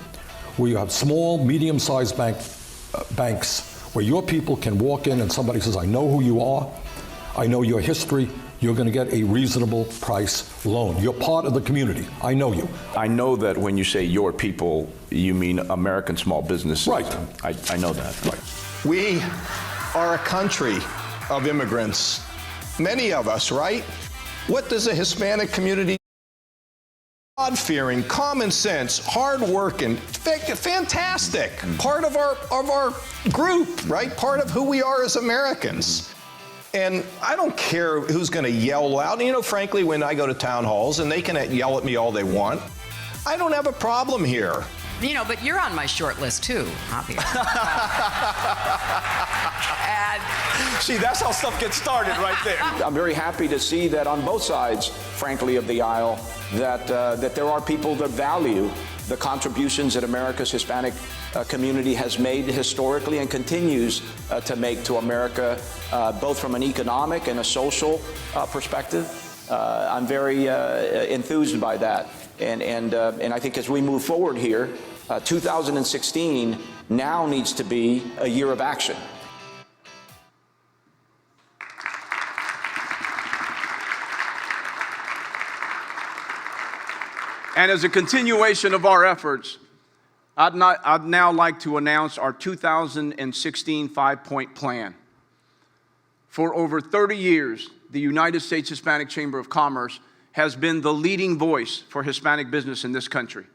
where you have small, medium-sized banks where your people can walk in and somebody says, I know who you are, I know your history, you're going to get a reasonable price loan. You're part of the community. I know you. I know that when you say your people, you mean American small businesses. Right. I know that. Right. We are a country of immigrants. Many of us, right? What does a Hispanic community? God-fearing, common sense, hard-working, fantastic. Part of our group, right? Part of who we are as Americans. And I don't care who's going to yell loud. You know, frankly, when I go to town halls and they can yell at me all they want, I don't have a problem here. You know, but you're on my short list too, Javier. And See, that's how stuff gets started right there. I'm very happy to see that on both sides, frankly, of the aisle, that there are people that value the contributions that America's Hispanic community has made historically and continues to make to America, both from an economic and a social perspective. I'm very enthused by that. And I think as we move forward here, 2016 now needs to be a year of action. And as a continuation of our efforts, I'd now like to announce our 2016 5-point plan. For over 30 years, the United States Hispanic Chamber of Commerce has been the leading voice for Hispanic business in this country.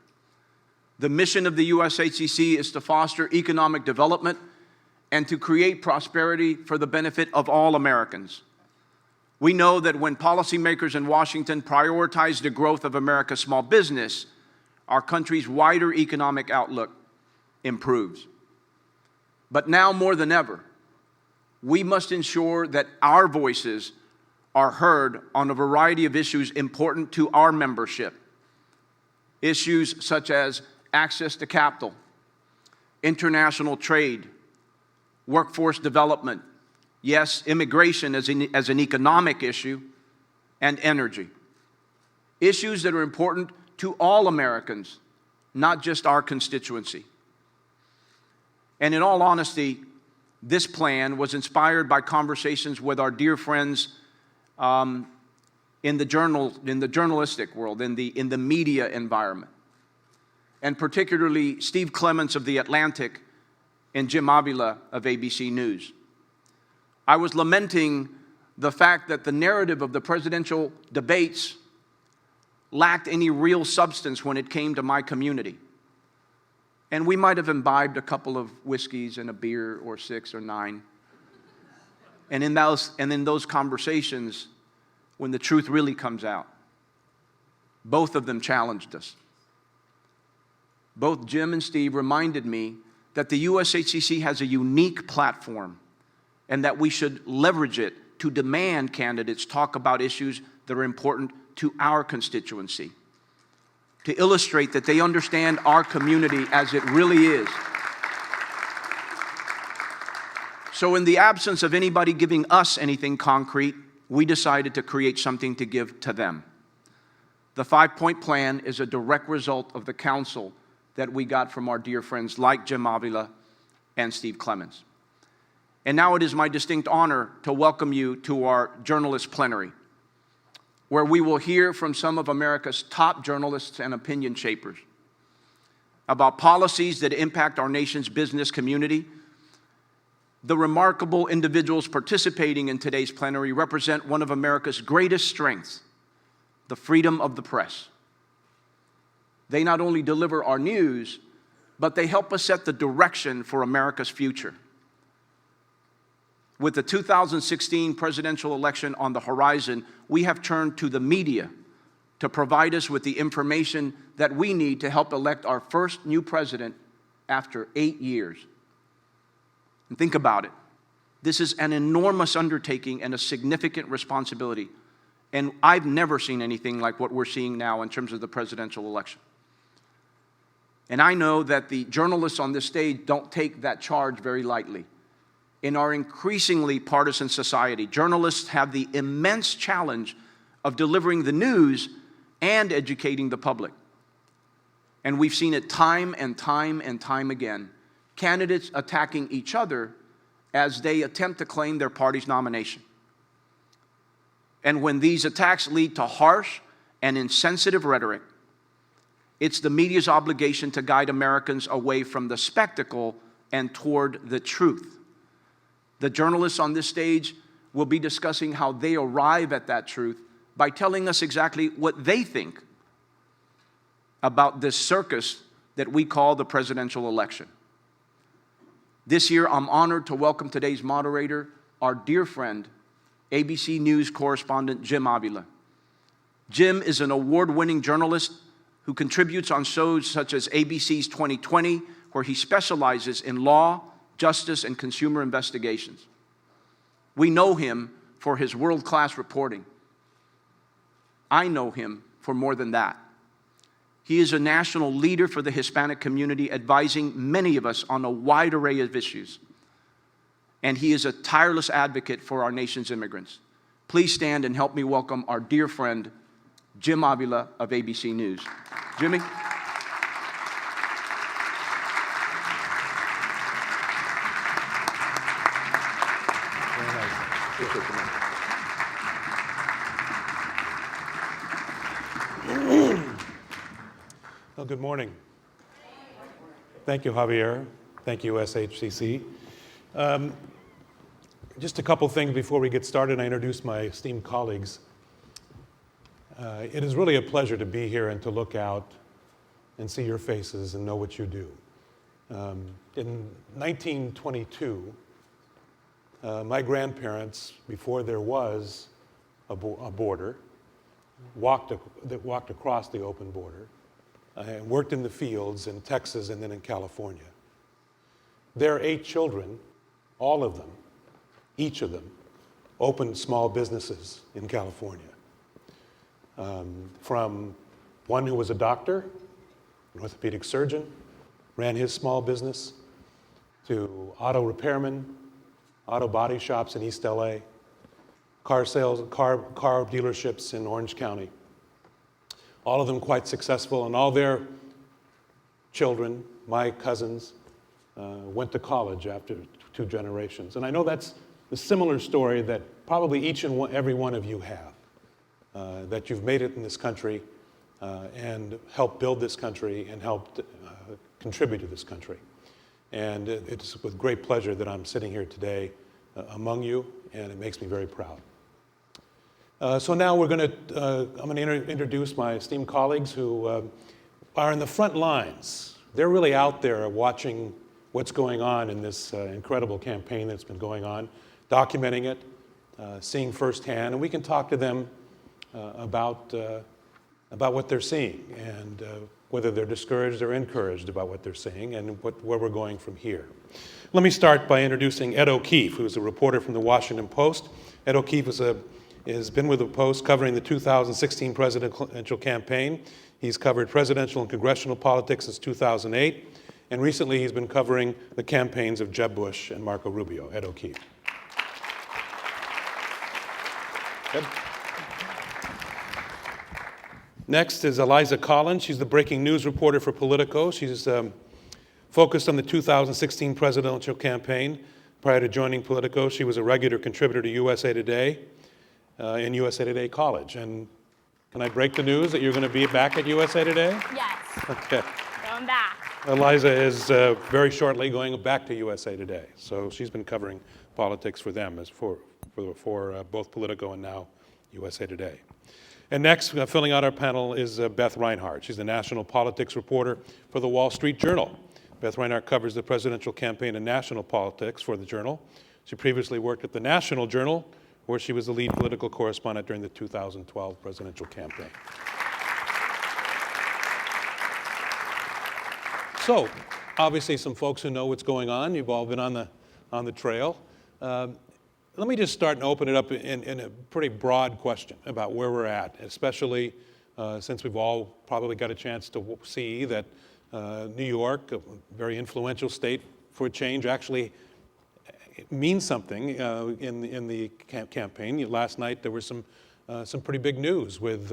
The mission of the USHCC is to foster economic development and to create prosperity for the benefit of all Americans. We know that when policymakers in Washington prioritize the growth of America's small business, our country's wider economic outlook improves. But now more than ever, we must ensure that our voices are heard on a variety of issues important to our membership. Issues such as access to capital, international trade, workforce development, yes, immigration as an economic issue, and energy. Issues that are important to all Americans, not just our constituency. And in all honesty, this plan was inspired by conversations with our dear friends in the journalistic world, in the media environment, and particularly Steve Clements of The Atlantic and Jim Avila of ABC News. I was lamenting the fact that the narrative of the presidential debates lacked any real substance when it came to my community. And we might have imbibed a couple of whiskeys and a beer or 6 or 9. And in those conversations, when the truth really comes out, both of them challenged us. Both Jim and Steve reminded me that the USHCC has a unique platform and that we should leverage it to demand candidates talk about issues that are important to our constituency, to illustrate that they understand our community as it really is. So in the absence of anybody giving us anything concrete, we decided to create something to give to them. The 5-point plan is a direct result of the counsel that we got from our dear friends like Jim Avila and Steve Clements. And now it is my distinct honor to welcome you to our journalist plenary, where we will hear from some of America's top journalists and opinion shapers about policies that impact our nation's business community. The remarkable individuals participating in today's plenary represent one of America's greatest strengths, the freedom of the press. They not only deliver our news, but they help us set the direction for America's future. With the 2016 presidential election on the horizon, we have turned to the media to provide us with the information that we need to help elect our first new president after 8 years. And think about it. This is an enormous undertaking and a significant responsibility. And I've never seen anything like what we're seeing now in terms of the presidential election. And I know that the journalists on this stage don't take that charge very lightly. In our increasingly partisan society, journalists have the immense challenge of delivering the news and educating the public. And we've seen it time and time and time again. Candidates attacking each other as they attempt to claim their party's nomination. And when these attacks lead to harsh and insensitive rhetoric, it's the media's obligation to guide Americans away from the spectacle and toward the truth. The journalists on this stage will be discussing how they arrive at that truth by telling us exactly what they think about this circus that we call the presidential election. This year, I'm honored to welcome today's moderator, our dear friend, ABC News correspondent Jim Avila. Jim is an award-winning journalist who contributes on shows such as ABC's 2020, where he specializes in law, justice, and consumer investigations. We know him for his world-class reporting. I know him for more than that. He is a national leader for the Hispanic community, advising many of us on a wide array of issues. And he is a tireless advocate for our nation's immigrants. Please stand and help me welcome our dear friend, Jim Avila of ABC News. Jimmy? Well, good morning. Thank you, Javier. Thank you, SHCC. Just a couple things before we get started. I introduce my esteemed colleagues. It is really a pleasure to be here and to look out and see your faces and know what you do. In 1922, my grandparents, before there was a border, walked across the open border and worked in the fields in Texas and then in California. Their 8 children, all of them, each of them, opened small businesses in California. From one who was a doctor, an orthopedic surgeon, ran his small business, to auto repairmen, auto body shops in East LA, car dealerships in Orange County. All of them quite successful, and all their children, my cousins, went to college after 2 generations. And I know that's a similar story that probably each and every one of you have, that you've made it in this country and helped build this country and helped contribute to this country. And it's with great pleasure that I'm sitting here today among you, and it makes me very proud. So now I'm going to introduce my esteemed colleagues who are in the front lines. They're really out there watching what's going on in this incredible campaign that's been going on, documenting it, seeing firsthand, and we can talk to them about what they're seeing and whether they're discouraged or encouraged about what they're seeing and where we're going from here. Let me start by introducing Ed O'Keefe, who's a reporter from the Washington Post. Ed O'Keefe has been with the Post covering the 2016 presidential campaign. He's covered presidential and congressional politics since 2008, and recently he's been covering the campaigns of Jeb Bush and Marco Rubio. Ed O'Keefe. Ed. Next is Eliza Collins. She's the breaking news reporter for Politico. She's focused on the 2016 presidential campaign. Prior to joining Politico, she was a regular contributor to USA Today and USA Today College. And can I break the news that you're going to be back at USA Today? Yes. Okay. Going back. Eliza is very shortly going back to USA Today. So she's been covering politics for them as for both Politico and now USA Today. And next, filling out our panel is Beth Reinhardt. She's the national politics reporter for the Wall Street Journal. Beth Reinhardt covers the presidential campaign and national politics for the Journal. She previously worked at the National Journal, where she was the lead political correspondent during the 2012 presidential campaign. So, obviously some folks who know what's going on. You've all been on the trail. Let me just start and open it up in a pretty broad question about where we're at, especially since we've all probably got a chance to see that New York, a very influential state for a change, actually means something in the campaign. Last night there was some pretty big news with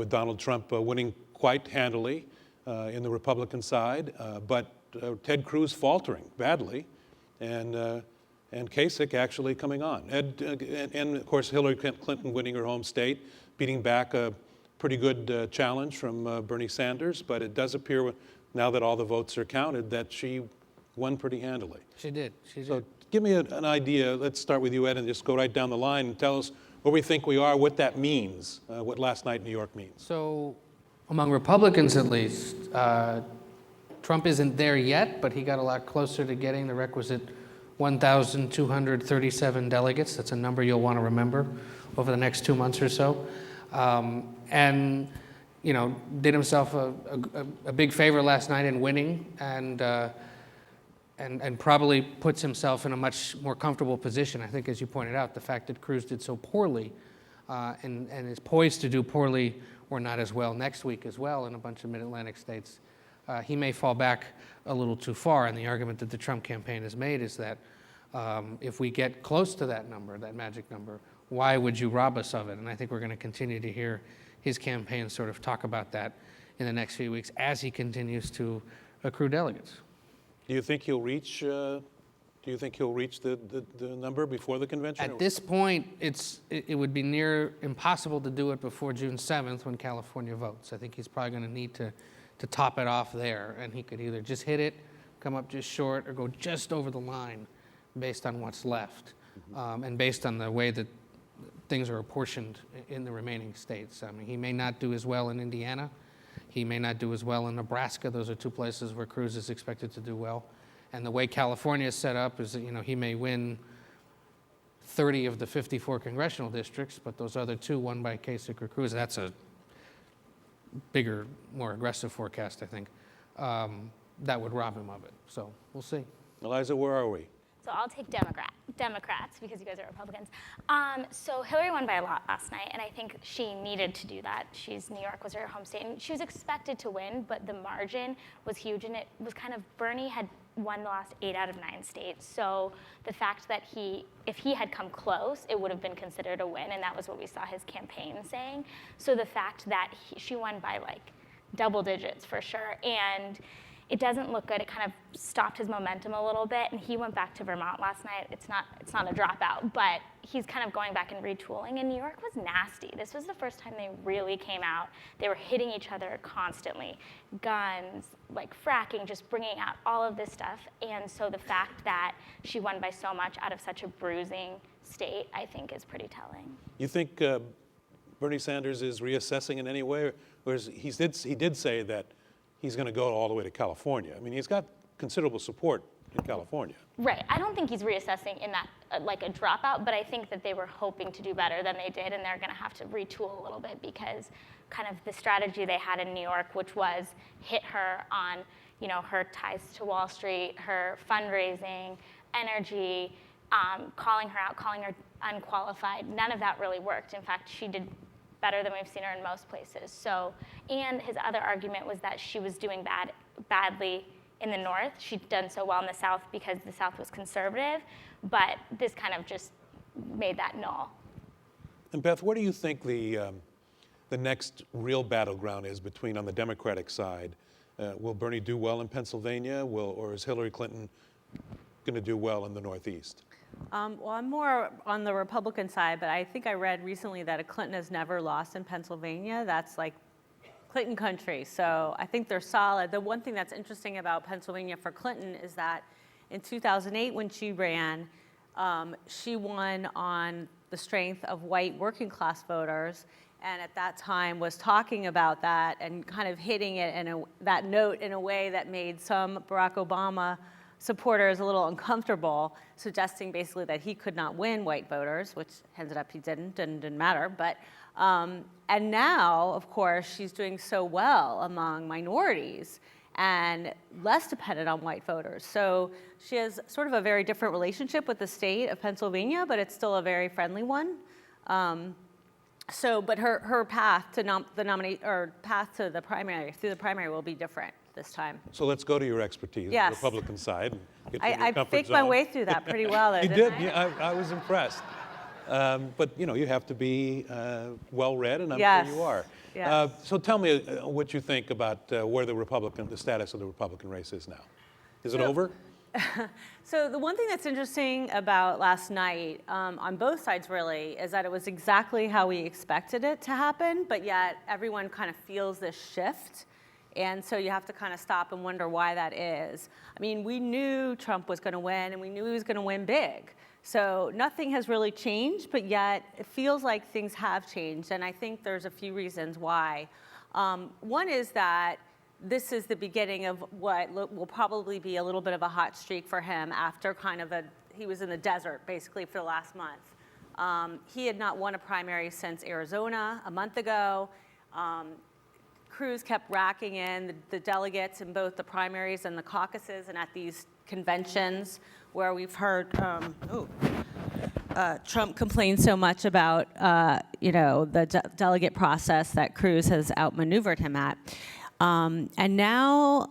Donald Trump winning quite handily in the Republican side, but Ted Cruz faltering badly, and Kasich actually coming on. And of course Hillary Clinton winning her home state, beating back a pretty good challenge from Bernie Sanders, but it does appear now that all the votes are counted that she won pretty handily. She did. So give me an idea. Let's start with you, Ed, and just go right down the line and tell us where we think we are, what that means, what last night in New York means. So among Republicans, at least, Trump isn't there yet, but he got a lot closer to getting the requisite 1,237 delegates. That's a number you'll want to remember over the next 2 months or so. And, you know, did himself a big favor last night in winning. And and probably puts himself in a much more comfortable position. I think, as you pointed out, the fact that Cruz did so poorly and is poised to do poorly or not as well next week as well in a bunch of mid-Atlantic states, he may fall back a little too far. And the argument that the Trump campaign has made is that if we get close to that number, that magic number, why would you rob us of it? And I think we're going to continue to hear his campaign sort of talk about that in the next few weeks as he continues to accrue delegates. Do you think he'll reach? Do you think he'll reach the number before the convention? At this point, it would be near impossible to do it before June 7th when California votes. I think he's probably going to need to top it off there, and he could either just hit it, come up just short, or go just over the line based on what's left, and based on the way that things are apportioned in the remaining states. I mean, he may not do as well in Indiana. He may not do as well in Nebraska. Those are two places where Cruz is expected to do well. And the way California is set up is that, he may win 30 of the 54 congressional districts, but those other two won by Kasich or Cruz. That's a bigger, more aggressive forecast, I think. That would rob him of it. So we'll see. Eliza, where are we? So I'll take Democrats because you guys are Republicans. So Hillary won by a lot last night, and I think she needed to do that. New York was her home state, and she was expected to win, but the margin was huge, and it was kind of, Bernie had won the last 8 out of 9 states. So the fact that if he had come close, it would have been considered a win, and that was what we saw his campaign saying. So the fact that she won by like double digits for sure, and it doesn't look good. It kind of stopped his momentum a little bit, and he went back to Vermont last night. It's not a dropout, but he's kind of going back and retooling, and New York was nasty. This was the first time they really came out. They were hitting each other constantly. Guns, like fracking, just bringing out all of this stuff, and so the fact that she won by so much out of such a bruising state, I think, is pretty telling. You think Bernie Sanders is reassessing in any way? Or he did say that he's going to go all the way to California. I mean, he's got considerable support in California. Right. I don't think he's reassessing in that like a dropout, but I think that they were hoping to do better than they did, and they're going to have to retool a little bit because kind of the strategy they had in New York, which was hit her on, her ties to Wall Street, her fundraising, energy, calling her out, calling her unqualified. None of that really worked. In fact, she did better than we've seen her in most places. So, and his other argument was that she was doing badly in the North. She'd done so well in the South because the South was conservative, but this kind of just made that null. And Beth, where do you think the next real battleground is on the Democratic side? Will Bernie do well in Pennsylvania, or is Hillary Clinton going to do well in the Northeast? Well, I'm more on the Republican side, but I think I read recently that a Clinton has never lost in Pennsylvania. That's like Clinton country, so I think they're solid. The one thing that's interesting about Pennsylvania for Clinton is that in 2008 when she ran, she won on the strength of white working class voters, and at that time was talking about that and kind of hitting it that note in a way that made some Barack Obama supporters a little uncomfortable, suggesting basically that he could not win white voters, which ended up he didn't and didn't matter. But and now, of course, she's doing so well among minorities and less dependent on white voters. So she has sort of a very different relationship with the state of Pennsylvania, but it's still a very friendly one. But her path to the primary will be different this time. So let's go to your expertise, yes. The Republican side. And get to your I comfort faked zone. my way through that pretty well. You did. Yeah, I was impressed. But you have to be well-read, and I'm sure you are. Yes. So tell me what you think about where the status of the Republican race is now. Is it over? So the one thing that's interesting about last night, on both sides really, is that it was exactly how we expected it to happen, but yet everyone kind of feels this shift. And so you have to kind of stop and wonder why that is. I mean, we knew Trump was going to win, and we knew he was going to win big. So nothing has really changed, but yet it feels like things have changed. And I think there's a few reasons why. One is that this is the beginning of what will probably be a little bit of a hot streak for him after he was in the desert basically for the last month. He had not won a primary since Arizona a month ago. Cruz kept racking in the delegates in both the primaries and the caucuses, and at these conventions where we've heard Trump complain so much about, the delegate process that Cruz has outmaneuvered him at. And now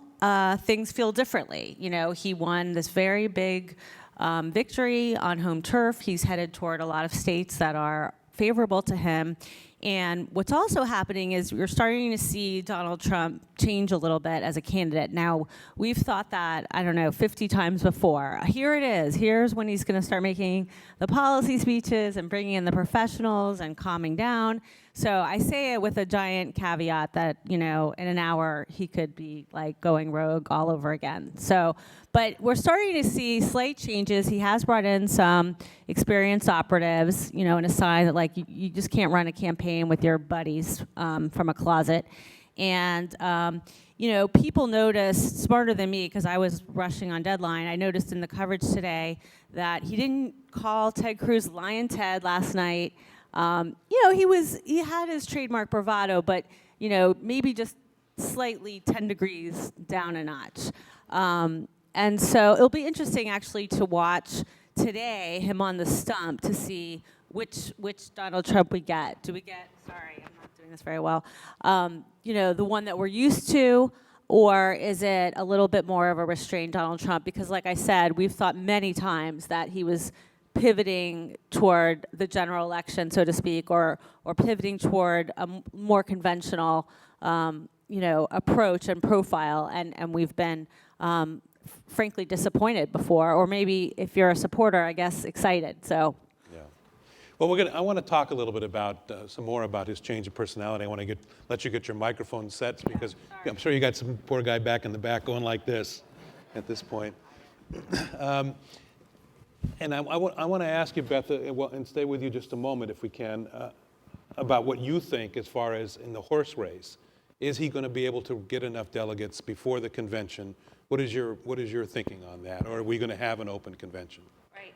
things feel differently. He won this very big victory on home turf. He's headed toward a lot of states that are favorable to him. And what's also happening is you're starting to see Donald Trump change a little bit as a candidate. Now, we've thought that, 50 times before. Here it is. Here's when he's going to start making the policy speeches and bringing in the professionals and calming down. So I say it with a giant caveat that, in an hour, he could be like going rogue all over again. But we're starting to see slight changes. He has brought in some experienced operatives, in a sign that you just can't run a campaign with your buddies from a closet. And, people noticed, smarter than me, because I was rushing on deadline, I noticed in the coverage today that he didn't call Ted Cruz Lion Ted last night. He had his trademark bravado, but, maybe just slightly 10 degrees down a notch. And so it'll be interesting actually to watch today him on the stump to see which Donald Trump we get. Do we get, sorry, I'm not doing this very well, the one that we're used to, or is it a little bit more of a restrained Donald Trump? Because like I said, we've thought many times that he was pivoting toward the general election, so to speak, or pivoting toward a more conventional, approach and profile, and we've been frankly disappointed before, or maybe if you're a supporter, I guess excited. So. Yeah. Well, I want to talk a little bit about some more about his change of personality. I want to let you get your microphone set because I'm sure you got some poor guy back in the back going like this at this point. And I want to ask you, Beth, and stay with you just a moment if we can, about what you think as far as in the horse race. Is he going to be able to get enough delegates before the convention? What is your thinking on that? Or are we going to have an open convention? Right.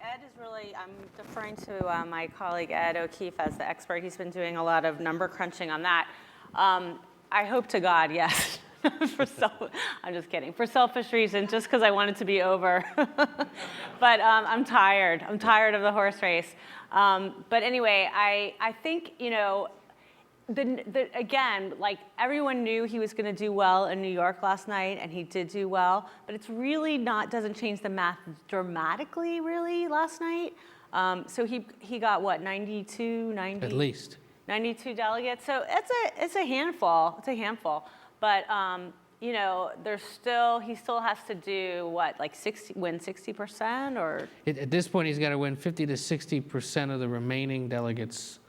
Ed is really, I'm deferring to my colleague Ed O'Keefe as the expert. He's been doing a lot of number crunching on that. I hope to God, yes. I'm just kidding. For selfish reasons, just because I want it to be over. But I'm tired. I'm tired of the horse race. But anyway, I think, again, everyone knew he was going to do well in New York last night, and he did do well. But it's really doesn't change the math dramatically, really, last night. So he got, what, 92, 90? At least. 92 delegates. So it's a handful. It's a handful. But, he still has to do, what, win 60%? Or? At this point, he's got to win 50 to 60% of the remaining delegates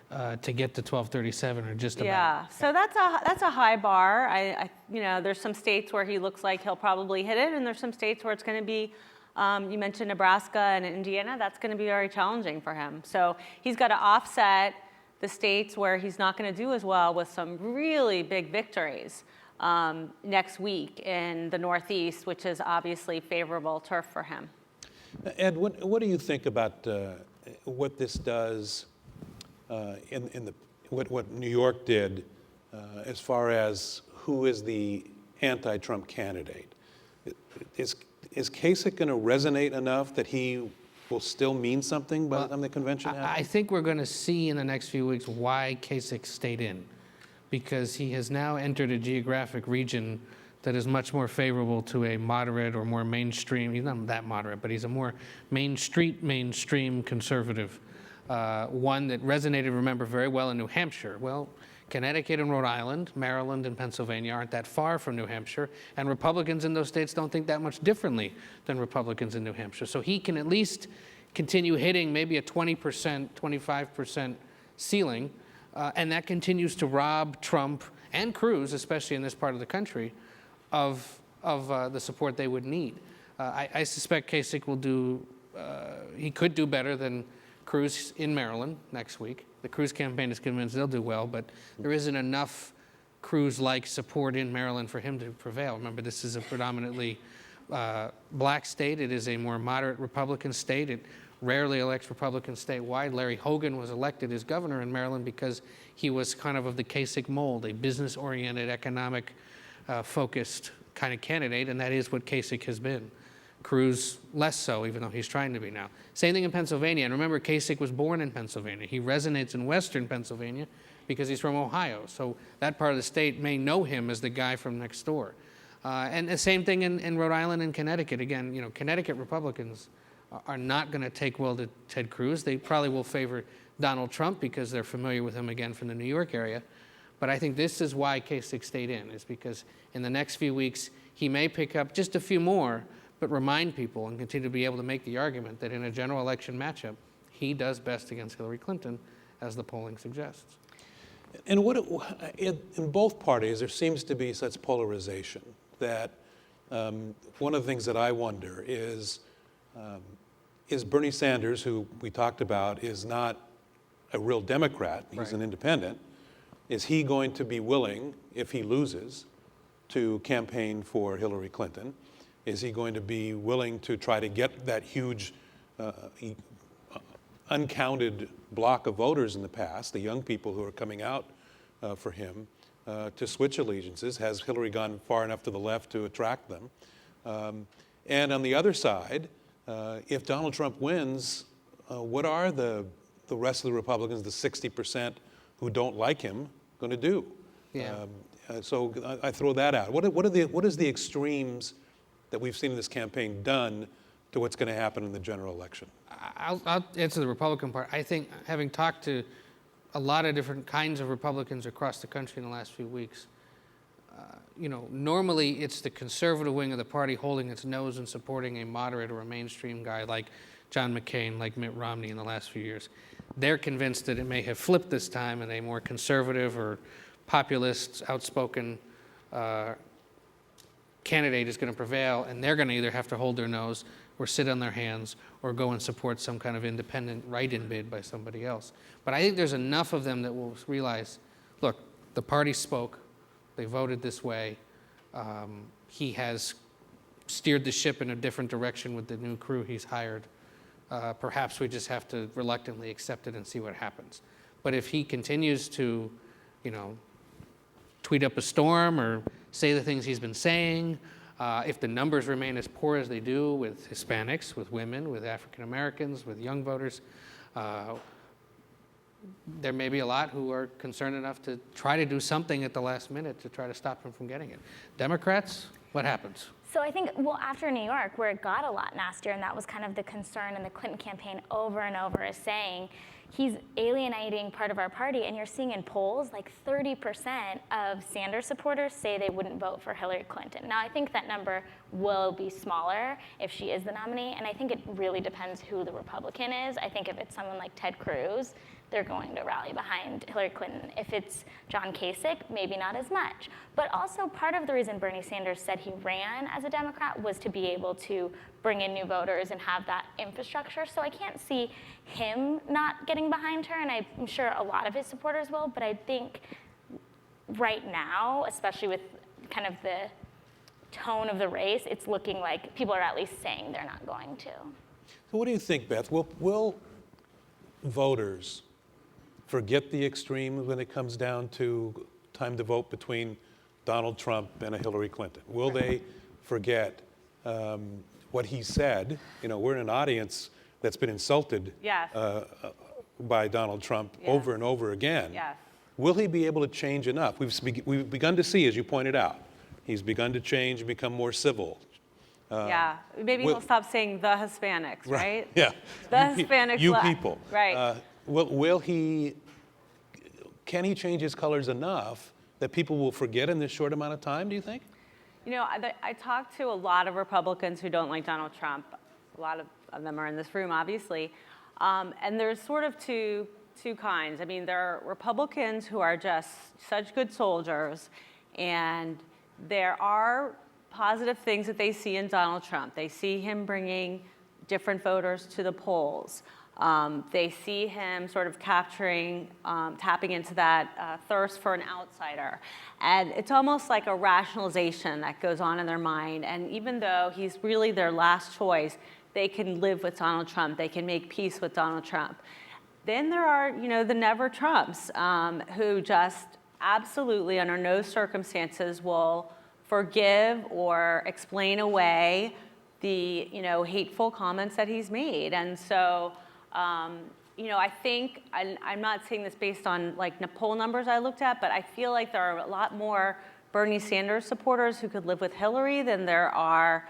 to get to 1237, or just about. Yeah, so that's a high bar. There's some states where he looks like he'll probably hit it, and there's some states where it's going to be, you mentioned Nebraska and Indiana, that's going to be very challenging for him. So he's got to offset the states where he's not going to do as well with some really big victories next week in the Northeast, which is obviously favorable turf for him. Ed, what do you think about what this does what New York did as far as who is the anti-Trump candidate? Is Kasich going to resonate enough that he will still mean something by the time the convention happens? I think we're going to see in the next few weeks why Kasich stayed in, because he has now entered a geographic region that is much more favorable to a moderate or more mainstream. He's not that moderate, but he's a more mainstream conservative. One that resonated, remember, very well in New Hampshire. Well, Connecticut and Rhode Island, Maryland and Pennsylvania aren't that far from New Hampshire, and Republicans in those states don't think that much differently than Republicans in New Hampshire. So he can at least continue hitting maybe a 20%, 25% ceiling, and that continues to rob Trump and Cruz, especially in this part of the country, of the support they would need. I suspect Kasich will do, he could do better than Cruz in Maryland next week. The Cruz campaign is convinced they'll do well, but there isn't enough Cruz-like support in Maryland for him to prevail. Remember, this is a predominantly black state. It is a more moderate Republican state. It rarely elects Republicans statewide. Larry Hogan was elected as governor in Maryland because he was kind of the Kasich mold, a business-oriented, economic-focused kind of candidate, and that is what Kasich has been. Cruz less so, even though he's trying to be now. Same thing in Pennsylvania. And remember, Kasich was born in Pennsylvania. He resonates in Western Pennsylvania because he's from Ohio. So that part of the state may know him as the guy from next door. And the same thing in Rhode Island and Connecticut. Again, Connecticut Republicans are not going to take well to Ted Cruz. They probably will favor Donald Trump because they're familiar with him again from the New York area. But I think this is why Kasich stayed in, is because in the next few weeks, he may pick up just a few more, but remind people and continue to be able to make the argument that in a general election matchup, he does best against Hillary Clinton, as the polling suggests. And in both parties, there seems to be such polarization that one of the things that I wonder is Bernie Sanders, who we talked about, is not a real Democrat, he's an independent, is he going to be willing, if he loses, to campaign for Hillary Clinton? Is he going to be willing to try to get that huge, uncounted block of voters in the past, the young people who are coming out for him, to switch allegiances? Has Hillary gone far enough to the left to attract them? And on the other side, if Donald Trump wins, what are the rest of the Republicans, the 60% who don't like him, going to do? Yeah. So I throw that out. What is the extremes that we've seen in this campaign done to what's going to happen in the general election? I'll answer the Republican part. I think, having talked to a lot of different kinds of Republicans across the country in the last few weeks, normally it's the conservative wing of the party holding its nose and supporting a moderate or a mainstream guy like John McCain, like Mitt Romney in the last few years. They're convinced that it may have flipped this time and a more conservative or populist, outspoken candidate is going to prevail, and they're going to either have to hold their nose or sit on their hands or go and support some kind of independent write-in bid by somebody else. But I think there's enough of them that will realize, look, the party spoke, they voted this way, he has steered the ship in a different direction with the new crew he's hired. Perhaps we just have to reluctantly accept it and see what happens. But if he continues to, tweet up a storm or say the things he's been saying, if the numbers remain as poor as they do with Hispanics, with women, with African Americans, with young voters, there may be a lot who are concerned enough to try to do something at the last minute to try to stop him from getting it. Democrats, what happens? So I think, after New York, where it got a lot nastier, and that was kind of the concern in the Clinton campaign over and over, is saying he's alienating part of our party. And you're seeing in polls, like 30% of Sanders supporters say they wouldn't vote for Hillary Clinton. Now, I think that number will be smaller if she is the nominee, and I think it really depends who the Republican is. I think if it's someone like Ted Cruz, they're going to rally behind Hillary Clinton. If it's John Kasich, maybe not as much. But also part of the reason Bernie Sanders said he ran as a Democrat was to be able to bring in new voters and have that infrastructure. So I can't see him not getting behind her, and I'm sure a lot of his supporters will, but I think right now, especially with kind of the tone of the race, it's looking like people are at least saying they're not going to. So what do you think, Beth? Will voters forget the extremes when it comes down to time to vote between Donald Trump and a Hillary Clinton? Will they forget what he said? We're in an audience that's been insulted by Donald Trump over and over again. Yes. Will he be able to change enough? We've begun to see, as you pointed out, he's begun to change and become more civil. Maybe he'll stop saying the Hispanics, right? Yeah. The Hispanics. You people. Right. Can he change his colors enough that people will forget in this short amount of time, do you think? I talked to a lot of Republicans who don't like Donald Trump. A lot of them are in this room, obviously. And there's sort of two kinds. I mean, there are Republicans who are just such good soldiers, and there are positive things that they see in Donald Trump. They see him bringing different voters to the polls. They see him sort of tapping into that thirst for an outsider. And it's almost like a rationalization that goes on in their mind. And even though he's really their last choice, they can live with Donald Trump. They can make peace with Donald Trump. Then there are, the never Trumps who just absolutely, under no circumstances, will forgive or explain away the hateful comments that he's made. And so, I think, I'm not saying this based on like poll numbers I looked at, but I feel like there are a lot more Bernie Sanders supporters who could live with Hillary than there are,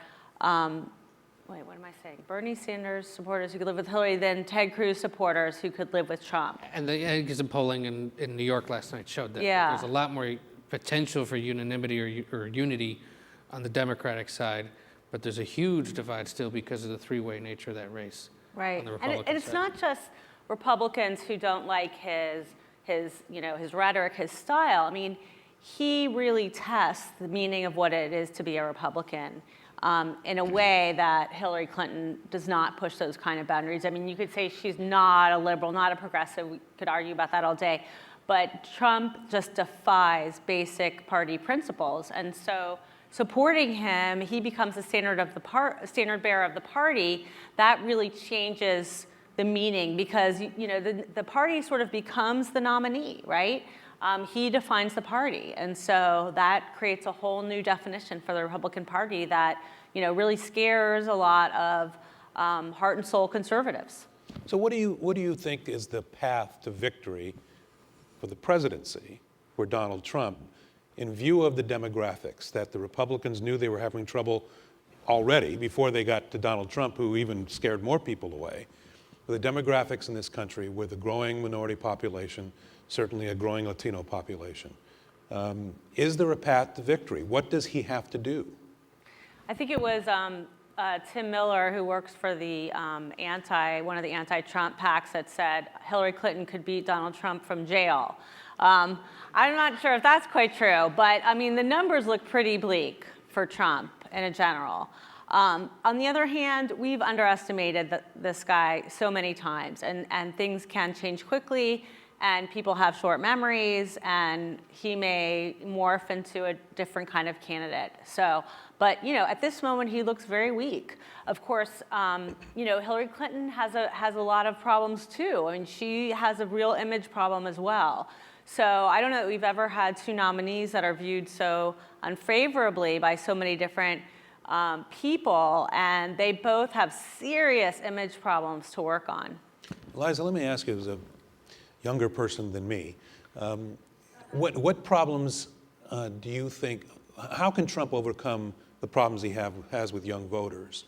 Bernie Sanders supporters who could live with Hillary than Ted Cruz supporters who could live with Trump. And because the polling in New York last night showed that Yeah. there's a lot more potential for unanimity or unity on the Democratic side, but there's a huge divide still because of the three-way nature of that race. Right, On the and Republican it's side. not just Republicans who don't like his rhetoric, his style. I mean, he really tests the meaning of what it is to be a Republican in a way that Hillary Clinton does not push those kind of boundaries. I mean, you could say she's not a liberal, not a progressive. We could argue about that all day. But Trump just defies basic party principles. And so supporting him, he becomes the standard bearer of the party. That really changes the meaning because the party sort of becomes the nominee, right? He defines the party, and so that creates a whole new definition for the Republican Party that really scares a lot of heart and soul conservatives. So what do you think is the path to victory for the presidency for Donald Trump in view of the demographics that the Republicans knew they were having trouble already before they got to Donald Trump, who even scared more people away? The demographics in this country with a growing minority population, certainly a growing Latino population. Is there a path to victory? What does he have to do? I think it was Tim Miller, who works for the one of the anti-Trump PACs, that said Hillary Clinton could beat Donald Trump from jail. I'm not sure if that's quite true, but I mean, the numbers look pretty bleak for Trump in general. On the other hand, we've underestimated this guy so many times, and things can change quickly, and people have short memories, and he may morph into a different kind of candidate. So, but at this moment, he looks very weak. Of course, Hillary Clinton has a lot of problems too. I mean, she has a real image problem as well. So I don't know that we've ever had two nominees that are viewed so unfavorably by so many different people, and they both have serious image problems to work on. Liza, let me ask you, as a younger person than me, what problems do you think, how can Trump overcome the problems he has with young voters?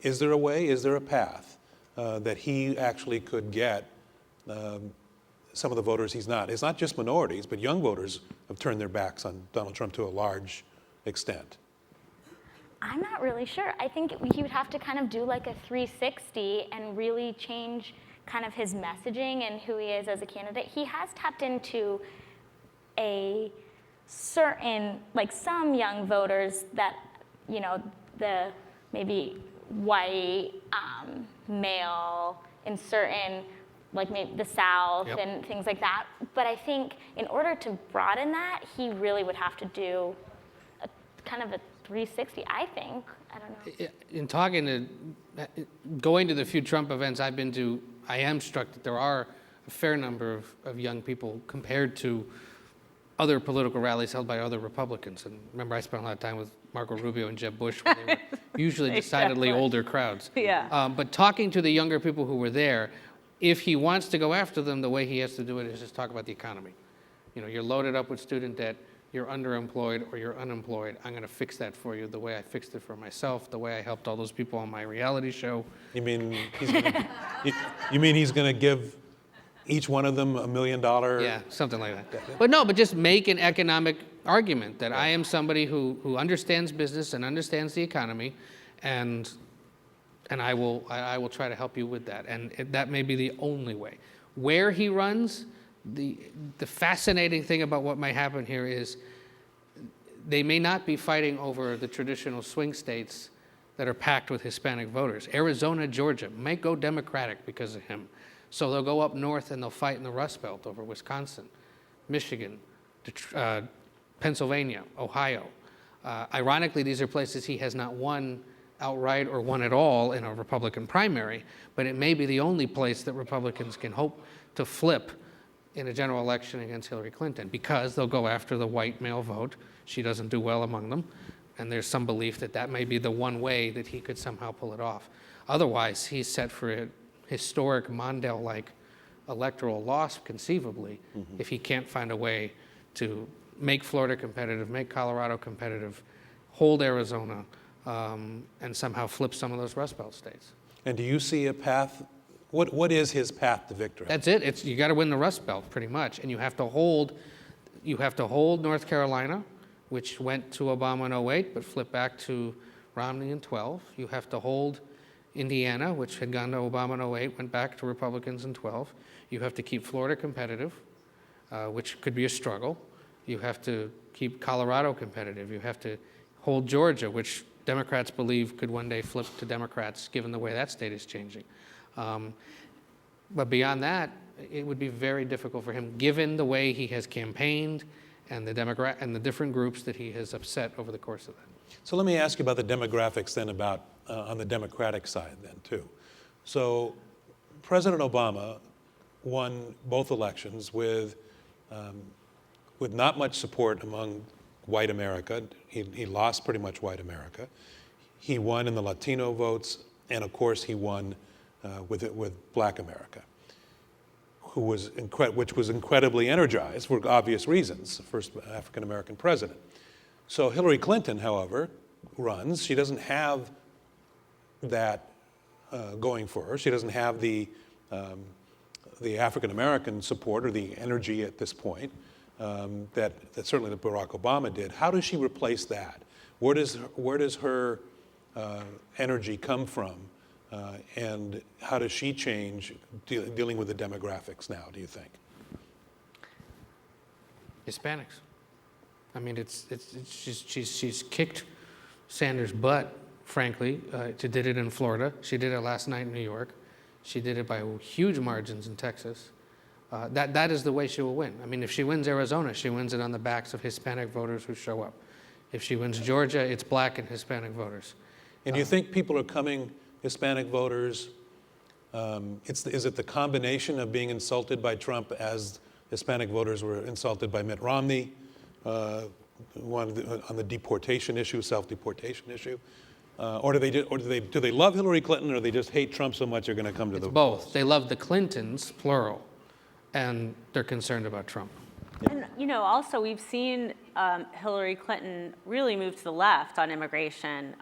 Is there a way, is there a path that he actually could get some of the voters he's not? It's not just minorities, but young voters have turned their backs on Donald Trump to a large extent. I'm not really sure. I think he would have to kind of do like a 360 and really change kind of his messaging and who he is as a candidate. He has tapped into a certain, like some young voters that, the maybe white, male in certain, like maybe the South and things like that. But I think in order to broaden that, he really would have to do a kind of a 360, I think. I don't know. In going to the few Trump events I've been to, I am struck that there are a fair number of young people compared to other political rallies held by other Republicans. And remember, I spent a lot of time with Marco Rubio and Jeb Bush when they were usually decidedly older crowds. Yeah. But talking to the younger people who were there, if he wants to go after them, the way he has to do it is just talk about the economy. You're loaded up with student debt, you're underemployed or you're unemployed. I'm going to fix that for you the way I fixed it for myself, the way I helped all those people on my reality show. You mean he's going to give each one of them $1 million? Yeah, something like that. But just make an economic argument that I am somebody who understands business and understands the economy, and I will try to help you with that. And that may be the only way. Where he runs, the fascinating thing about what might happen here is they may not be fighting over the traditional swing states that are packed with Hispanic voters. Arizona, Georgia may go Democratic because of him. So they'll go up north and they'll fight in the Rust Belt over Wisconsin, Michigan, Pennsylvania, Ohio. Ironically, these are places he has not won outright or won at all in a Republican primary, but it may be the only place that Republicans can hope to flip in a general election against Hillary Clinton, because they'll go after the white male vote. She doesn't do well among them. And there's some belief that that may be the one way that he could somehow pull it off. Otherwise, he's set for a historic Mondale-like electoral loss, conceivably, if he can't find a way to make Florida competitive, make Colorado competitive, hold Arizona, and somehow flip some of those Rust Belt states. And do you see a path? What is his path to victory? That's it. You got to win the Rust Belt, pretty much, and you have to hold North Carolina, which went to Obama in 08, but flipped back to Romney in 12. You have to hold Indiana, which had gone to Obama in 08, went back to Republicans in 12. You have to keep Florida competitive, which could be a struggle. You have to keep Colorado competitive. You have to hold Georgia, which Democrats believe could one day flip to Democrats, given the way that state is changing. But beyond that, it would be very difficult for him, given the way he has campaigned and the different groups that he has upset over the course of that. So let me ask you about the demographics then, about on the Democratic side then too. So President Obama won both elections with not much support among white America. He lost pretty much white America. He won in the Latino votes, and of course he won with Black America, which was incredibly energized for obvious reasons, the first African American president. So Hillary Clinton, however, runs. She doesn't have that going for her. She doesn't have the African American support or the energy at this point that certainly that Barack Obama did. How does she replace that? Where does her energy come from? And how does she change dealing with the demographics now, do you think? Hispanics. I mean, she's kicked Sanders' butt, frankly. She did it in Florida. She did it last night in New York. She did it by huge margins in Texas. That is the way she will win. I mean, if she wins Arizona, she wins it on the backs of Hispanic voters who show up. If she wins Georgia, it's Black and Hispanic voters. And do you think people are coming, Hispanic voters, is it the combination of being insulted by Trump as Hispanic voters were insulted by Mitt Romney on the deportation issue, self-deportation issue? Or do they love Hillary Clinton, or they just hate Trump so much they're going to come to the polls? Both. They love the Clintons, plural, and they're concerned about Trump. And also we've seen Hillary Clinton really move to the left on immigration,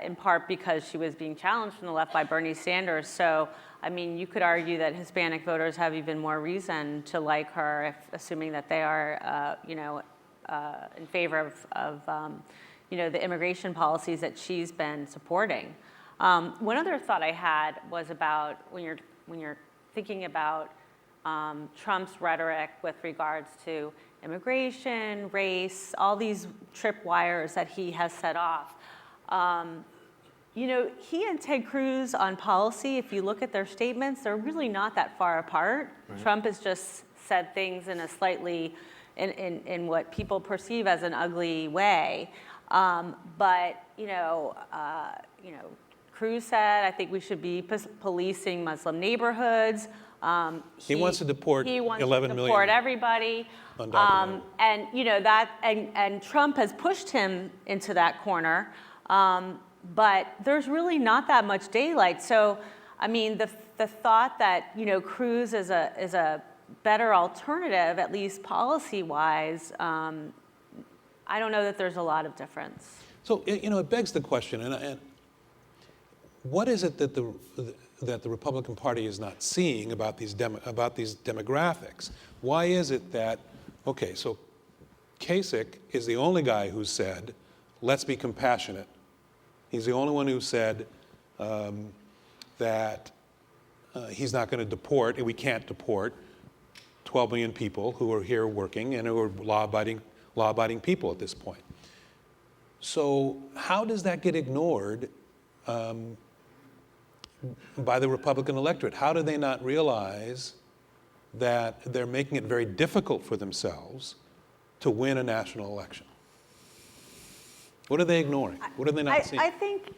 in part because she was being challenged from the left by Bernie Sanders. So, I mean, you could argue that Hispanic voters have even more reason to like her, assuming that they are, in favor of the immigration policies that she's been supporting. One other thought I had was about when you're thinking about Trump's rhetoric with regards to immigration, race, all these tripwires that he has set off. He and Ted Cruz on policy, if you look at their statements, they're really not that far apart. Right. Trump has just said things in a slightly, in what people perceive as an ugly way. But Cruz said, I think we should be policing Muslim neighborhoods. He wants to deport 11 million. Deport everybody. Undocumented. And Trump has pushed him into that corner. But there's really not that much daylight. So, I mean, the thought that Cruz is a better alternative, at least policy-wise, I don't know that there's a lot of difference. So it begs the question, and what is it that the Republican Party is not seeing about these demographics? Why is it that so Kasich is the only guy who said, let's be compassionate. He's the only one who said that he's not going to deport, and we can't deport 12 million people who are here working and who are law-abiding people at this point. So how does that get ignored by the Republican electorate? How do they not realize that they're making it very difficult for themselves to win a national election? What are they ignoring? What are they not seeing? I think,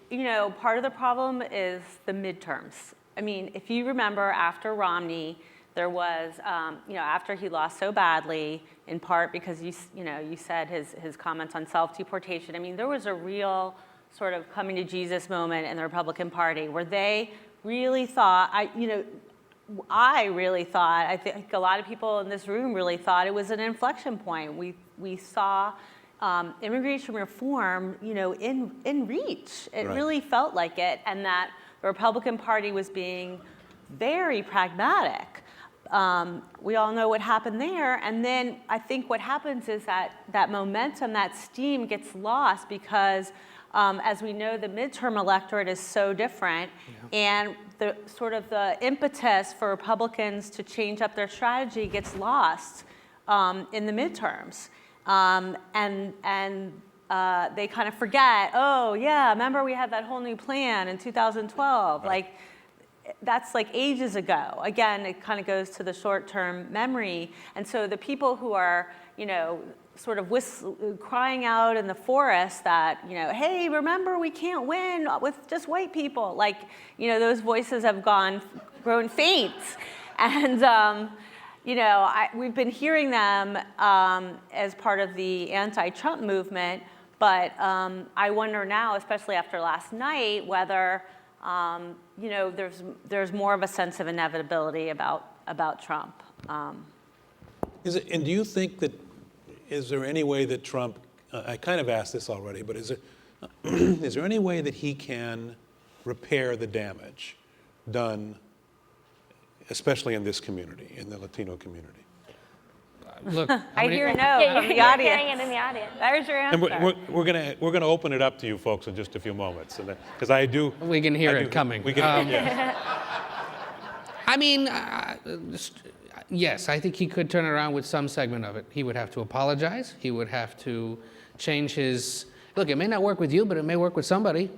part of the problem is the midterms. I mean, if you remember after Romney, there was, after he lost so badly, in part because you said his comments on self-deportation. I mean, there was a real sort of coming to Jesus moment in the Republican Party where they really thought, I really thought, I think a lot of people in this room really thought it was an inflection point. We saw immigration reform, in reach. It really felt like it, and that the Republican Party was being very pragmatic. We all know what happened there, and then I think what happens is that momentum, that steam gets lost because, as we know, the midterm electorate is so different, and the sort of the impetus for Republicans to change up their strategy gets lost in the midterms, and they kind of forget. Oh yeah, remember we had that whole new plan in 2012, like. That's like ages ago. Again, it kind of goes to the short-term memory. And so the people who are, sort of crying out in the forest that, hey, remember we can't win with just white people. Like, those voices have grown faint. And, we've been hearing them as part of the anti-Trump movement. But I wonder now, especially after last night, whether there's more of a sense of inevitability about Trump. And do you think that, is there any way that Trump, I kind of asked this already, but is there any way that he can repair the damage done, especially in this community, in the Latino community? Look, I hear no from the audience. Hearing it in the audience. There's your answer. And we're gonna open it up to you folks in just a few moments, because I do. We can hear it coming. We can. I mean, yes, I think he could turn around with some segment of it. He would have to apologize. He would have to change his. Look, it may not work with you, but it may work with somebody,